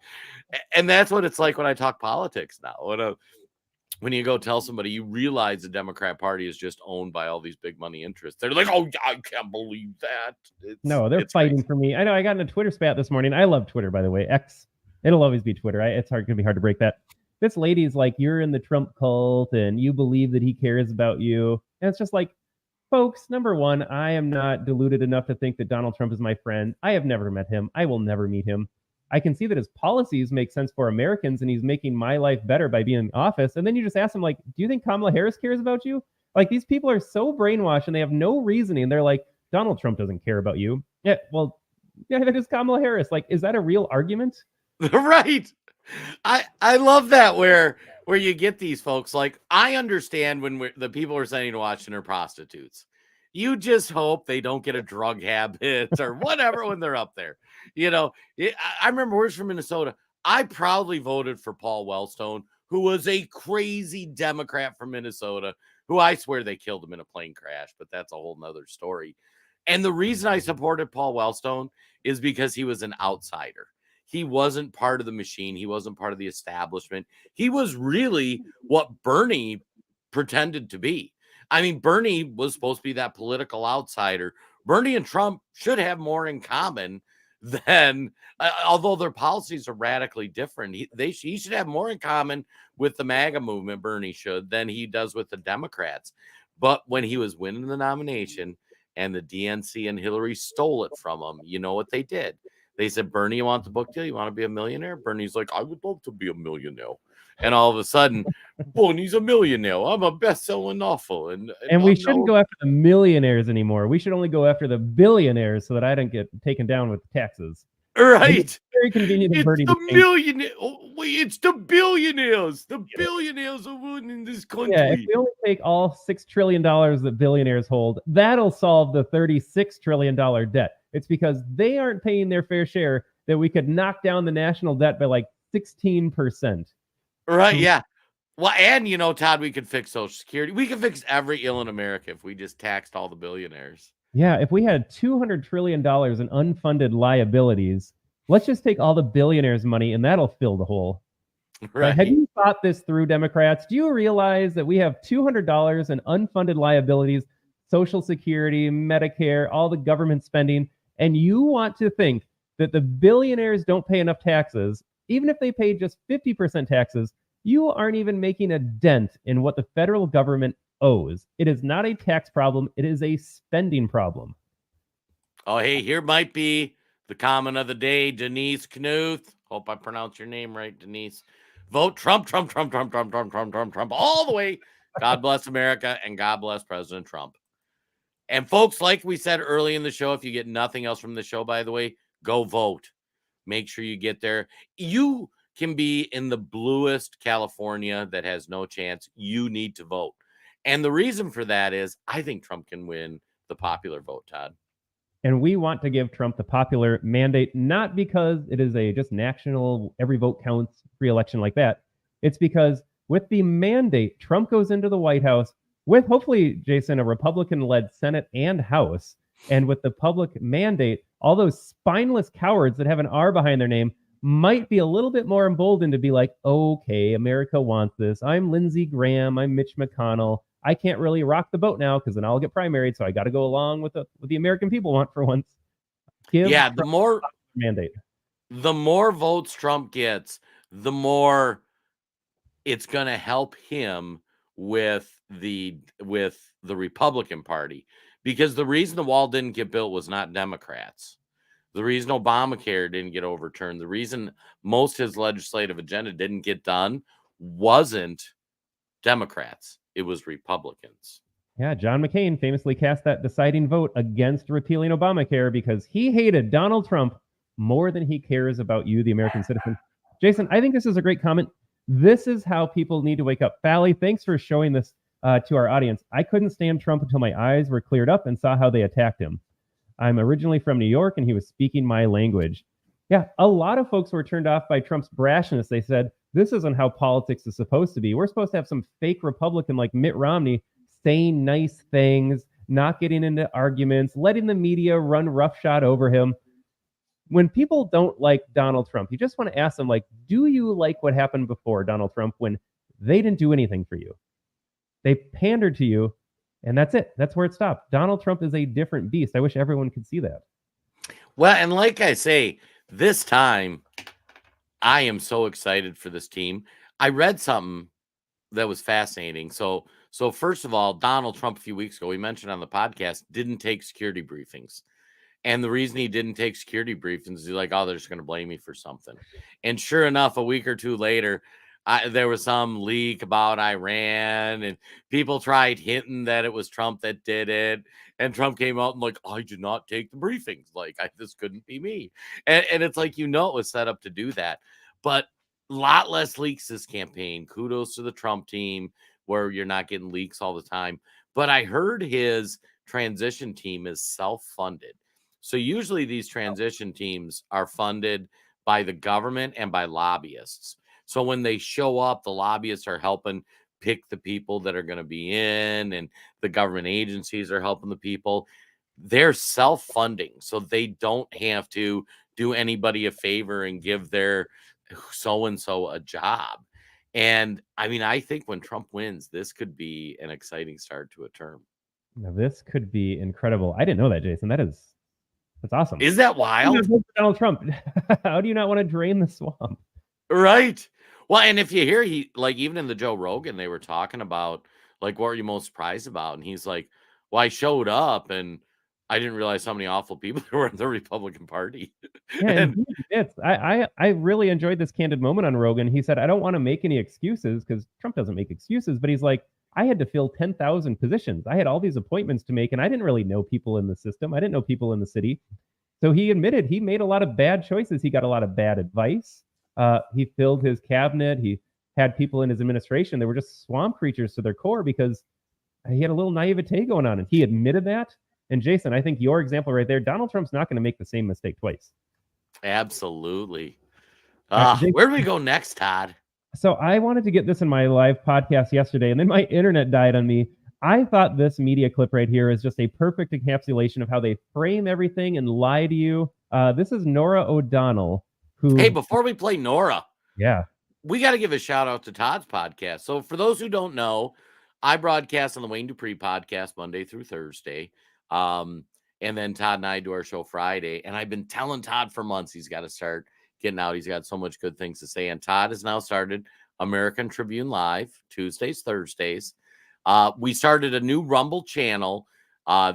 And that's what it's like when I talk politics now. When you go tell somebody, you realize the Democrat Party is just owned by all these big money interests. They're like, oh, I can't believe that. They're fighting crazy for me. I know I got in a Twitter spat this morning. I love Twitter, by the way. X, it'll always be Twitter. It's going to be hard to break that. This lady's like, you're in the Trump cult and you believe that he cares about you. And it's just like, folks, number one, I am not deluded enough to think that Donald Trump is my friend. I have never met him. I will never meet him. I can see that his policies make sense for Americans and he's making my life better by being in office. And then you just ask him, like, do you think Kamala Harris cares about you? Like, these people are so brainwashed and they have no reasoning. They're like, Donald Trump doesn't care about you. Yeah, well, yeah, that is Kamala Harris. Like, is that a real argument? Right. I love that where you get these folks. Like, I understand when the people are sending to Washington are prostitutes. You just hope they don't get a drug habit or whatever when they're up there. I remember we're from Minnesota. I proudly voted for Paul Wellstone, who was a crazy Democrat from Minnesota, who I swear they killed him in a plane crash, but that's a whole nother story. And the reason I supported Paul Wellstone is because he was an outsider. He wasn't part of the machine. He wasn't part of the establishment. He was really what Bernie pretended to be. I mean, Bernie was supposed to be that political outsider. Bernie and Trump should have more in common than, although their policies are radically different. He should have more in common with the MAGA movement, Bernie should, than he does with the Democrats. But when he was winning the nomination and the DNC and Hillary stole it from him, you know what they did? They said, Bernie, you want the book deal? You want to be a millionaire? Bernie's like, I would love to be a millionaire. And all of a sudden, Bernie's a millionaire. I'm a best-selling novel. And we shouldn't go after the millionaires anymore. We should only go after the billionaires so that I don't get taken down with taxes. Right. It's very convenient. It's the millionaire. Oh, wait, it's the billionaires. The billionaires are ruining this country. Yeah, if we only take all $6 trillion that billionaires hold, that'll solve the $36 trillion debt. It's because they aren't paying their fair share that we could knock down the national debt by like 16%. Right, yeah. Well, and Todd, we could fix Social Security. We could fix every ill in America if we just taxed all the billionaires. Yeah, if we had $200 trillion in unfunded liabilities, let's just take all the billionaires' money and that'll fill the hole. Right. Have you thought this through, Democrats? Do you realize that we have $200 in unfunded liabilities, Social Security, Medicare, all the government spending, and you want to think that the billionaires don't pay enough taxes? Even if they pay just 50% taxes, you aren't even making a dent in what the federal government owes. It is not a tax problem. It is a spending problem. Oh, hey, here might be The comment of the day, Denise Knuth. Hope I pronounced your name right, Denise. Vote Trump, Trump, Trump, Trump, Trump, Trump, Trump, Trump, Trump, all the way. God bless America and God bless President Trump. And folks, like we said early in the show, if you get nothing else from the show, by the way, go vote. Make sure you get there. You can be in the bluest California that has no chance. You need to vote. And the reason for that is I think Trump can win the popular vote, Todd. And we want to give Trump the popular mandate, not because it is a just national, every vote counts free election like that. It's because with the mandate, Trump goes into the White House with, hopefully, Jason, a Republican-led Senate and House. And with the public mandate, all those spineless cowards that have an R behind their name might be a little bit more emboldened to be like, okay, America wants this. I'm Lindsey Graham. I'm Mitch McConnell. I can't really rock the boat now because then I'll get primaried. So I got to go along with what the American people want for once. The more mandate, the more votes Trump gets, the more it's going to help him with the Republican Party, because the reason the wall didn't get built was not Democrats. The reason Obamacare didn't get overturned, the reason most of his legislative agenda didn't get done wasn't Democrats. It was Republicans. Yeah, John McCain famously cast that deciding vote against repealing Obamacare because he hated Donald Trump more than he cares about you, the American citizen. Jason, I think this is a great comment. This is how people need to wake up. Fally, thanks for showing this to our audience. I couldn't stand Trump until my eyes were cleared up and saw how they attacked him. I'm originally from New York, and he was speaking my language. Yeah, a lot of folks were turned off by Trump's brashness. They said, this isn't how politics is supposed to be. We're supposed to have some fake Republican like Mitt Romney saying nice things, not getting into arguments, letting the media run roughshod over him. When people don't like Donald Trump, you just want to ask them, like, do you like what happened before Donald Trump when they didn't do anything for you? They pandered to you, and that's it. That's where it stopped. Donald Trump is a different beast. I wish everyone could see that. Well, and like I say, this time, I am so excited for this team. I read something that was fascinating. So first of all, Donald Trump a few weeks ago, we mentioned on the podcast, didn't take security briefings. And the reason he didn't take security briefings is he's like, oh, they're just going to blame me for something. And sure enough, a week or two later, there was some leak about Iran, and people tried hinting that it was Trump that did it. And Trump came out and like, I did not take the briefings. Like, this couldn't be me. And it's like, it was set up to do that. But a lot less leaks this campaign. Kudos to the Trump team where you're not getting leaks all the time. But I heard his transition team is self-funded. So usually these transition teams are funded by the government and by lobbyists. So when they show up, the lobbyists are helping pick the people that are going to be in, and the government agencies are helping the people. They're self-funding, so they don't have to do anybody a favor and give their so-and-so a job. And I mean, I think when Trump wins, this could be an exciting start to a term. Now, this could be incredible. I didn't know that, Jason. That's awesome. Is that wild? Donald Trump. How do you not want to drain the swamp? Right. Well, and if you hear, even in the Joe Rogan, they were talking about, like, what are you most surprised about? And he's like, well, I showed up and I didn't realize how many awful people there were in the Republican Party. Yeah, I really enjoyed this candid moment on Rogan. He said, I don't want to make any excuses because Trump doesn't make excuses, but he's like, I had to fill 10,000 positions. I had all these appointments to make, and I didn't really know people in the system. I didn't know people in the city. So he admitted he made a lot of bad choices. He got a lot of bad advice. He filled his cabinet. He had people in his administration that were just swamp creatures to their core because he had a little naivete going on, and he admitted that. And Jason, I think your example right there, Donald Trump's not going to make the same mistake twice. Absolutely. Where do we go next, Todd? So I wanted to get this in my live podcast yesterday, and then my internet died on me. I thought this media clip right here is just a perfect encapsulation of how they frame everything and lie to you. This is Nora O'Donnell. Hey, before we play Nora, yeah, we got to give a shout out to Todd's podcast. So for those who don't know, I broadcast on the Wayne Dupree podcast Monday through Thursday. And then Todd and I do our show Friday. And I've been telling Todd for months he's got to start getting out. He's got so much good things to say. And Todd has now started American Tribune Live Tuesdays, Thursdays. We started a new Rumble channel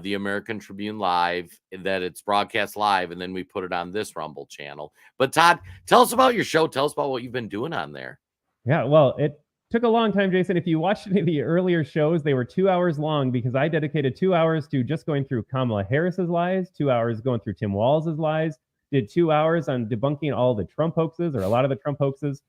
the American Tribune Live, that it's broadcast live, and then we put it on this Rumble channel. But Todd, tell us about your show. Tell us about what you've been doing on there. Yeah, well, it took a long time, Jason. If you watched any of the earlier shows, they were 2 hours long because I dedicated 2 hours to just going through Kamala Harris's lies, 2 hours going through Tim Walz's lies, did 2 hours on debunking all the Trump hoaxes, or a lot of the Trump hoaxes.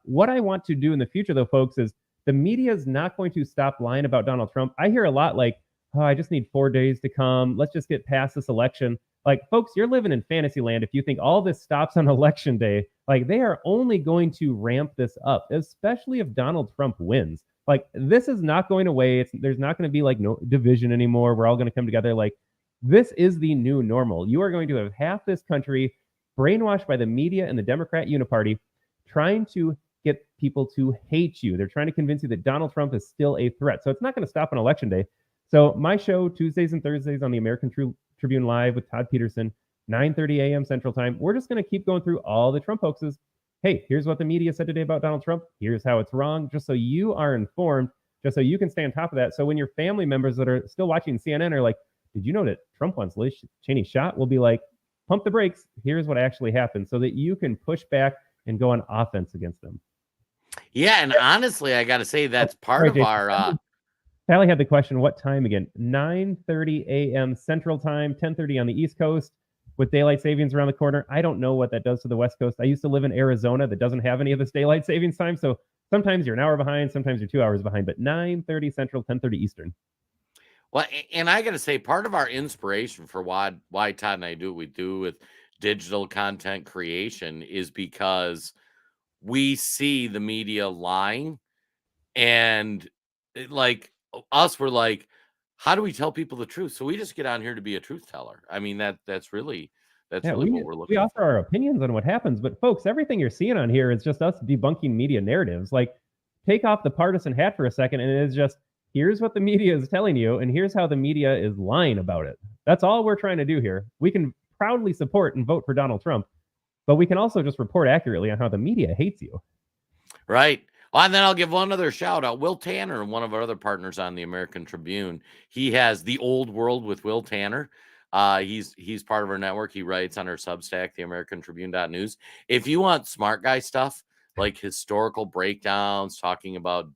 What I want to do in the future, though, folks, is the media is not going to stop lying about Donald Trump. I hear a lot like, oh, I just need 4 days to come. Let's just get past this election. Like, folks, you're living in fantasy land if you think all this stops on election day. Like, they are only going to ramp this up, especially if Donald Trump wins. Like, this is not going away. There's not going to be like no division anymore. We're all going to come together. Like, this is the new normal. You are going to have half this country brainwashed by the media and the Democrat Uniparty, trying to get people to hate you. They're trying to convince you that Donald Trump is still a threat. So it's not going to stop on election day. So my show, Tuesdays and Thursdays on the American Tribune Live with Todd Peterson, 9:30 a.m. Central Time. We're just going to keep going through all the Trump hoaxes. Hey, here's what the media said today about Donald Trump. Here's how it's wrong, just so you are informed, just so you can stay on top of that. So when your family members that are still watching CNN are like, did you know that Trump wants Liz Cheney shot? We'll be like, pump the brakes. Here's what actually happened, so that you can push back and go on offense against them. Yeah, and honestly, I got to say that's part of our... Sally had the question, what time again? 9:30 a.m. Central Time, 10:30 on the East Coast, with daylight savings around the corner. I don't know what that does to the West Coast. I used to live in Arizona that doesn't have any of this daylight savings time, so sometimes you're an hour behind, sometimes you're 2 hours behind, but 9:30 Central, 10:30 Eastern. Well, and I got to say, part of our inspiration for why Todd and I do what we do with digital content creation is because we see the media lying, and like us, we're like, how do we tell people the truth? So we just get on here to be a truth teller. I mean, that's really what we're looking we offer for. our opinions on what happens, but folks, everything you're seeing on here is just us debunking media narratives. Like, take off the partisan hat for a second, and it is just, here's what the media is telling you, and here's how the media is lying about it. That's all we're trying to do here. We can proudly support and vote for Donald Trump, but we can also just report accurately on how the media hates you. Right. Well, and then I'll give one other shout out. Will Tanner, one of our other partners on the American Tribune, he has The Old World with Will Tanner. He's part of our network. He writes on our Substack, theamericantribune.news. If you want smart guy stuff, like historical breakdowns, talking about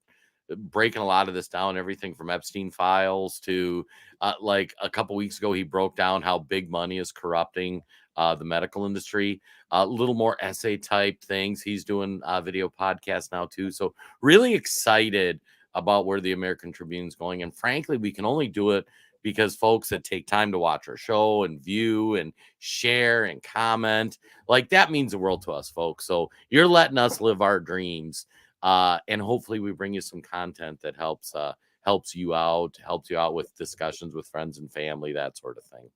breaking a lot of this down, everything from Epstein files to like a couple weeks ago, he broke down how big money is corrupting the medical industry, a little more essay type things. He's doing video podcasts now too. So really excited about where the American Tribune's going. And frankly, we can only do it because folks that take time to watch our show and view and share and comment, like, that means the world to us, folks. So you're letting us live our dreams. And hopefully we bring you some content that helps you out with discussions with friends and family, that sort of thing.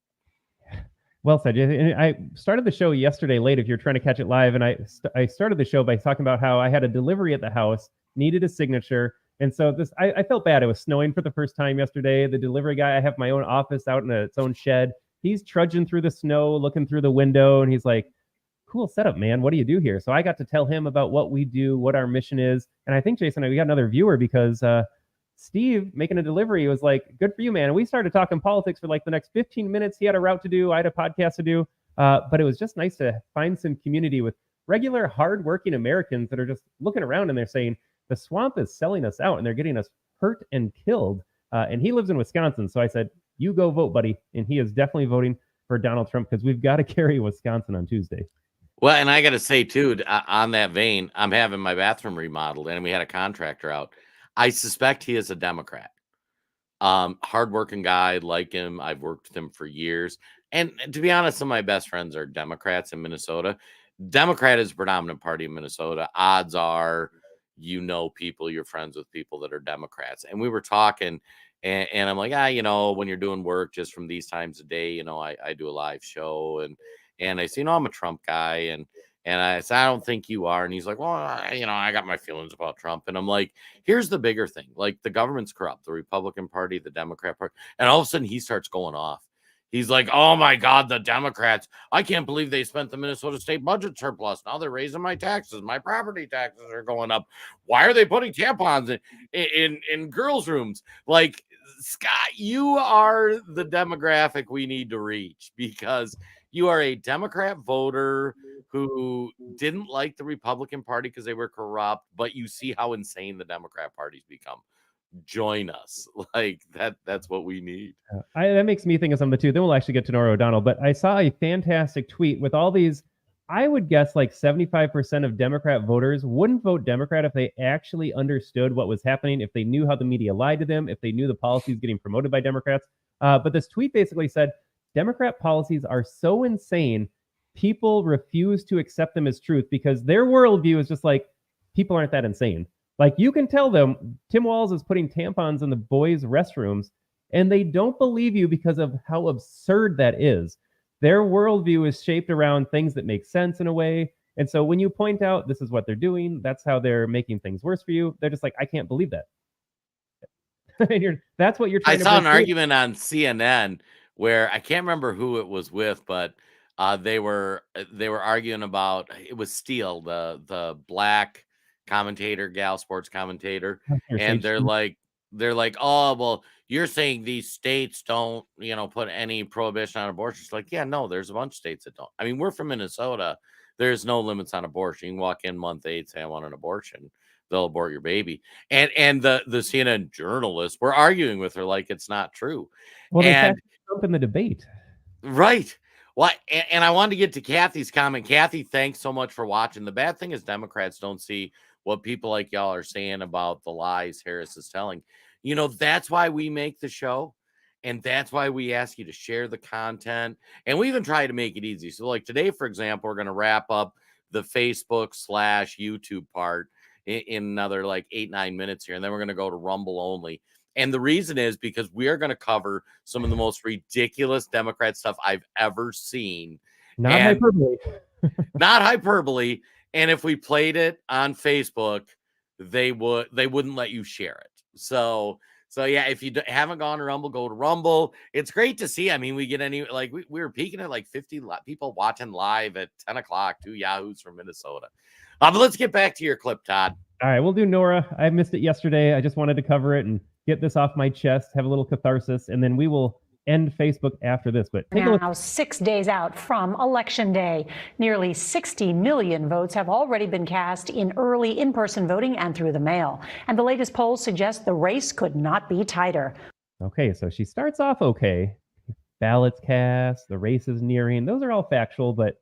Well said. I started the show yesterday late, if you're trying to catch it live, and I started the show by talking about how I had a delivery at the house, needed a signature, and so I felt bad. It was snowing for the first time yesterday. The delivery guy, I have my own office out in its own shed. He's trudging through the snow, looking through the window, and he's like, cool setup, man. What do you do here? So I got to tell him about what we do, what our mission is, and I think, Jason, we got another viewer because Steve making a delivery was like, good for you, man. And we started talking politics for like the next 15 minutes. He had a route to do. I had a podcast to do. But it was just nice to find some community with regular, hardworking Americans that are just looking around and they're saying, the swamp is selling us out and they're getting us hurt and killed. And he lives in Wisconsin. So I said, you go vote, buddy. And he is definitely voting for Donald Trump because we've got to carry Wisconsin on Tuesday. Well, and I got to say, too, on that vein, I'm having my bathroom remodeled and we had a contractor out. I suspect he is a Democrat. Hardworking guy, like him. I've worked with him for years. And to be honest, some of my best friends are Democrats in Minnesota. Democrat is the predominant party in Minnesota. Odds are, people, you're friends with people that are Democrats. And we were talking, and I'm like, when you're doing work just from these times of day, I do a live show. And I say, I'm a Trump guy. And I said, I don't think you are. And he's like, well, I got my feelings about Trump. And I'm like, here's the bigger thing. Like, the government's corrupt, the Republican Party, the Democrat Party. And all of a sudden he starts going off. He's like, oh my God, the Democrats. I can't believe they spent the Minnesota state budget surplus. Now they're raising my taxes. My property taxes are going up. Why are they putting tampons in girls' rooms? Like, Scott, you are the demographic we need to reach because you are a Democrat voter who didn't like the Republican Party because they were corrupt, but you see how insane the Democrat Party's become. Join us. Like that's what we need. That makes me think of something too. Then we'll actually get to Nora O'Donnell. But I saw a fantastic tweet with all these. I would guess like 75% of Democrat voters wouldn't vote Democrat if they actually understood what was happening, if they knew how the media lied to them, if they knew the policies getting promoted by Democrats. But this tweet basically said, Democrat policies are so insane, people refuse to accept them as truth because their worldview is just like, people aren't that insane. Like you can tell them Tim Walz is putting tampons in the boys' restrooms, and they don't believe you because of how absurd that is. Their worldview is shaped around things that make sense in a way. And so when you point out this is what they're doing, that's how they're making things worse for you, they're just like, I can't believe that. That's what you're trying to I saw an through. argument on CNN where I can't remember who it was with, but they were arguing about it was Steele, the black commentator, gal sports commentator, and they're like, oh well, you're saying these states don't, put any prohibition on abortion. It's like, yeah, no, there's a bunch of states that don't. I mean, we're from Minnesota. There's no limits on abortion. You can walk in month 8, say I want an abortion. They'll abort your baby. And the CNN journalists were arguing with her like it's not true. Well, they had Trump in the debate. Right. Well, and I wanted to get to Kathy's comment. Kathy, thanks so much for watching. The bad thing is Democrats don't see what people like y'all are saying about the lies Harris is telling. That's why we make the show. And that's why we ask you to share the content. And we even try to make it easy. So like today, for example, we're going to wrap up the Facebook/YouTube part in another like 8-9 minutes here. And then we're going to go to Rumble only. And the reason is because we are going to cover some of the most ridiculous Democrat stuff I've ever seen. Not hyperbole. Not hyperbole. And if we played it on Facebook, they wouldn't let you share it. So yeah, if you haven't gone to Rumble, go to Rumble. It's great to see. I mean, we get we were peaking at like 50 people watching live at 10 o'clock, 2 Yahoos from Minnesota. But let's get back to your clip, Todd. All right, we'll do Nora. I missed it yesterday. I just wanted to cover it and get this off my chest, have a little catharsis, and then we will end Facebook after this. But take a look. Now, 6 days out from Election Day, nearly 60 million votes have already been cast in early in-person voting and through the mail. And the latest polls suggest the race could not be tighter. Okay, so she starts off okay. Ballots cast, the race is nearing. Those are all factual, but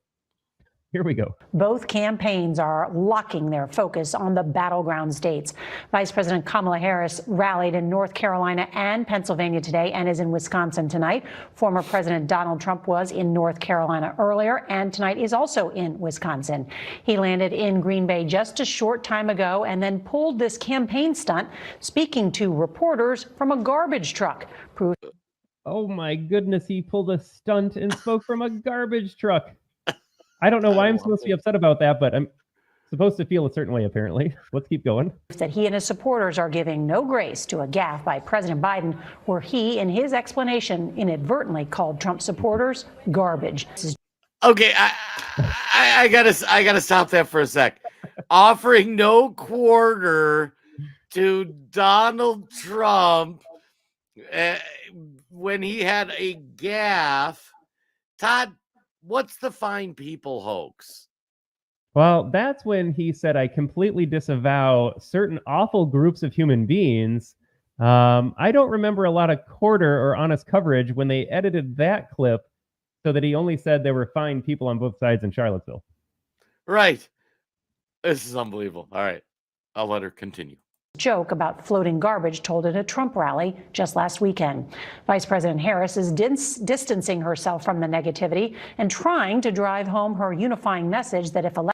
here we go. Both campaigns are locking their focus on the battleground states. Vice President Kamala Harris rallied in North Carolina and Pennsylvania today and is in Wisconsin tonight. Former President Donald Trump was in North Carolina earlier and tonight is also in Wisconsin. He landed in Green Bay just a short time ago and then pulled this campaign stunt, speaking to reporters from a garbage truck. Oh my goodness, he pulled a stunt and spoke from a garbage truck. I don't know why I'm supposed to be upset about that, but I'm supposed to feel a certain way, apparently. Let's keep going. That he and his supporters are giving no grace to a gaffe by President Biden, where he, in his explanation, inadvertently called Trump supporters garbage. Okay, I gotta stop that for a sec. Offering no quarter to Donald Trump when he had a gaffe. Todd, what's the fine people hoax? Well, that's when he said, I completely disavow certain awful groups of human beings. I don't remember a lot of quarter or honest coverage when they edited that clip so that he only said there were fine people on both sides in Charlottesville. Right. This is unbelievable. All right. I'll let her continue. Joke about floating garbage told at a Trump rally just last weekend. Vice President Harris is distancing herself from the negativity and trying to drive home her unifying message that if elected.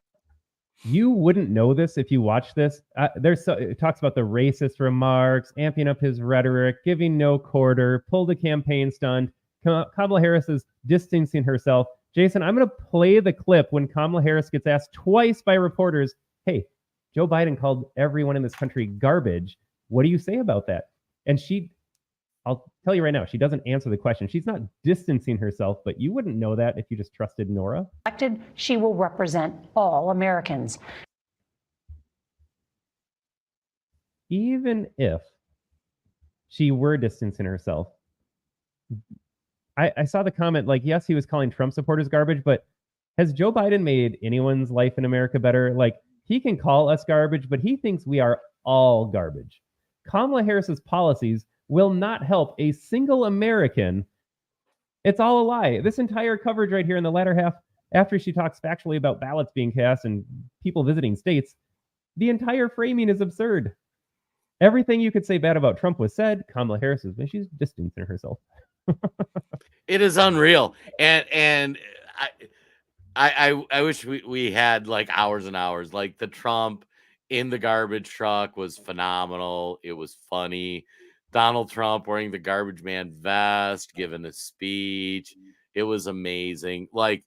You wouldn't know this if you watch this. It talks about the racist remarks, amping up his rhetoric, giving no quarter, pulled a campaign stunt. Kamala Harris is distancing herself. Jason, I'm going to play the clip when Kamala Harris gets asked twice by reporters, hey, Joe Biden called everyone in this country garbage. What do you say about that? And I'll tell you right now, she doesn't answer the question. She's not distancing herself, but you wouldn't know that if you just trusted Nora. Elected, she will represent all Americans. Even if she were distancing herself. I saw the comment, like, yes, he was calling Trump supporters garbage, but has Joe Biden made anyone's life in America better? Like, he can call us garbage, but he thinks we are all garbage. Kamala Harris's policies will not help a single American. It's all a lie. This entire coverage right here in the latter half, after she talks factually about ballots being cast and people visiting states, the entire framing is absurd. Everything you could say bad about Trump was said. Kamala Harris is, she's distancing herself. It is unreal, and I wish we had like hours and hours. Like the Trump in the garbage truck was phenomenal. It was funny. Donald Trump wearing the garbage man vest, giving a speech. It was amazing. Like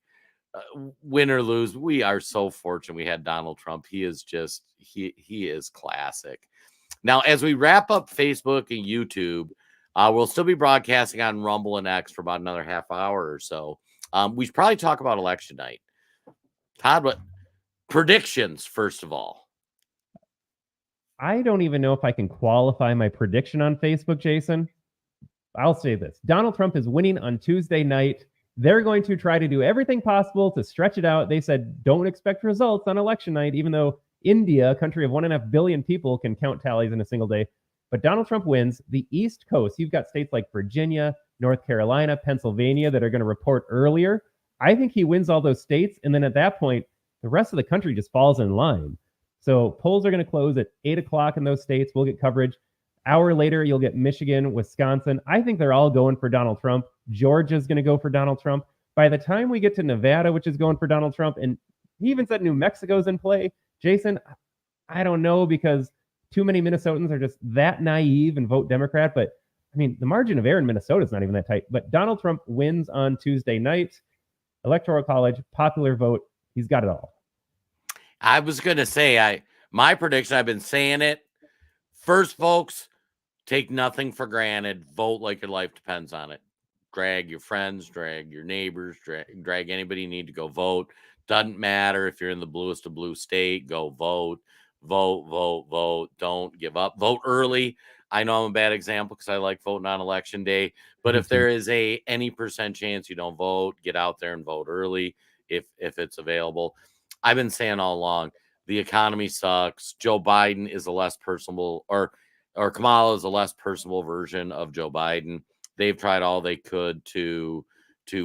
win or lose, we are so fortunate we had Donald Trump. He is just he is classic. Now, as we wrap up Facebook and YouTube, we'll still be broadcasting on Rumble and X for about another half hour or so. We should probably talk about election night. Todd, what predictions, first of all? I don't even know if I can qualify my prediction on Facebook, Jason. I'll say this. Donald Trump is winning on Tuesday night. They're going to try to do everything possible to stretch it out. They said, don't expect results on election night, even though India, a country of 1.5 billion people, can count tallies in a single day. But Donald Trump wins. The East Coast, you've got states like Virginia, North Carolina, Pennsylvania that are going to report earlier. I think he wins all those states. And then at that point, the rest of the country just falls in line. So polls are going to close at 8 o'clock in those states. We'll get coverage. Hour later, you'll get Michigan, Wisconsin. I think they're all going for Donald Trump. Georgia's going to go for Donald Trump. By the time we get to Nevada, which is going for Donald Trump, and he even said New Mexico's in play, Jason, I don't know, because too many Minnesotans are just that naive and vote Democrat. But I mean, the margin of error in Minnesota is not even that tight. But Donald Trump wins on Tuesday night. Electoral College, popular vote. He's got it all. I was going to say, my prediction, I've been saying it. First, folks, take nothing for granted. Vote like your life depends on it. Drag your friends, drag your neighbors, drag anybody you need to go vote. Doesn't matter if you're in the bluest of blue state, go vote. Vote, vote, vote. Don't give up. Vote early. I know I'm a bad example because I like voting on election day, but if there is any % chance you don't vote, get out there and vote early if it's available. I've been saying all along, the economy sucks. Joe Biden is a less personable, or Kamala is a less personable version of Joe Biden. They've tried all they could to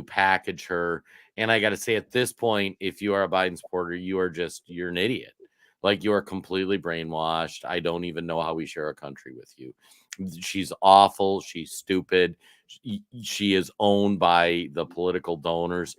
package her. And I got to say, at this point, if you are a Biden supporter, you're an idiot. Like, you are completely brainwashed. I don't even know how we share a country with you. She's awful. She's stupid. She is owned by the political donors.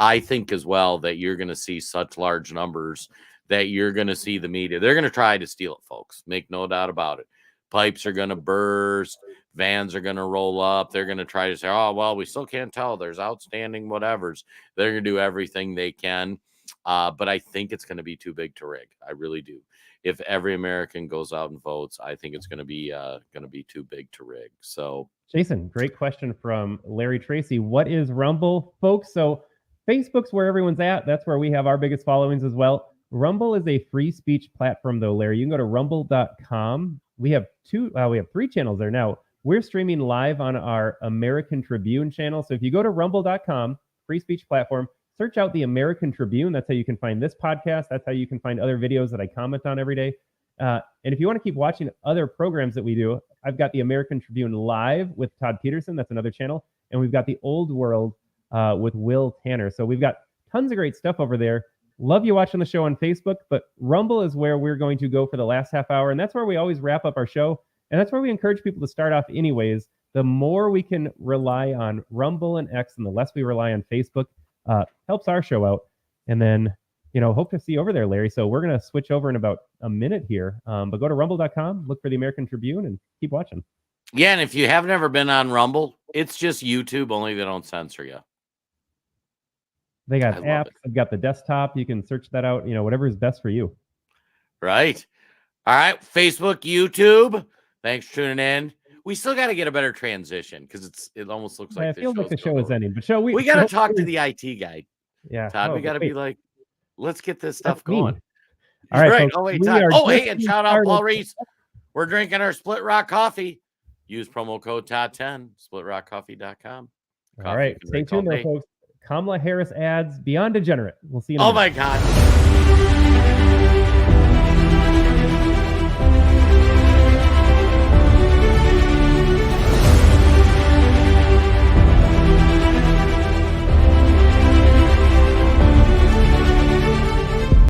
I think as well that you're going to see such large numbers that you're going to see the media. They're going to try to steal it, folks. Make no doubt about it. Pipes are going to burst. Vans are going to roll up. They're going to try to say, oh, well, we still can't tell. There's outstanding whatevers. They're going to do everything they can. But I think it's going to be too big to rig. I really do. If every American goes out and votes, I think it's going to be too big to rig. So, Jason, great question from Larry Tracy. What is Rumble, folks? So Facebook's where everyone's at. That's where we have our biggest followings as well. Rumble is a free speech platform, though, Larry. You can go to rumble.com. We have 3 channels there now. We're streaming live on our American Tribune channel. So if you go to rumble.com, free speech platform, search out the American Tribune. That's how you can find this podcast. That's how you can find other videos that I comment on every day. And if you want to keep watching other programs that we do, I've got the American Tribune Live with Todd Peterson. That's another channel. And we've got the Old World with Will Tanner. So we've got tons of great stuff over there. Love you watching the show on Facebook, but Rumble is where we're going to go for the last half hour. And that's where we always wrap up our show. And that's where we encourage people to start off anyways. The more we can rely on Rumble and X and the less we rely on Facebook, helps our show out. And then, hope to see you over there, Larry. So we're going to switch over in about a minute here. But go to rumble.com, look for the American Tribune, and keep watching. Yeah, and if you have never been on Rumble, it's just YouTube, only they don't censor you. They got apps. They've got the desktop. You can search that out, whatever is best for you. Right. All right. Facebook, YouTube. Thanks for tuning in. We still got to get a better transition because it almost looks like I feel like the show is ending. But we got to talk to the IT guy. Yeah. Todd, we got to be like, let's get this stuff going. All right. Right. Folks, oh, wait, Todd. Oh, hey, and shout out Paul Reese. We're drinking our Split Rock coffee. use promo code Todd10, splitrockcoffee.com. All right. Stay tuned, though, folks. Kamala Harris ads beyond degenerate. We'll see you in a minute. Oh, my God.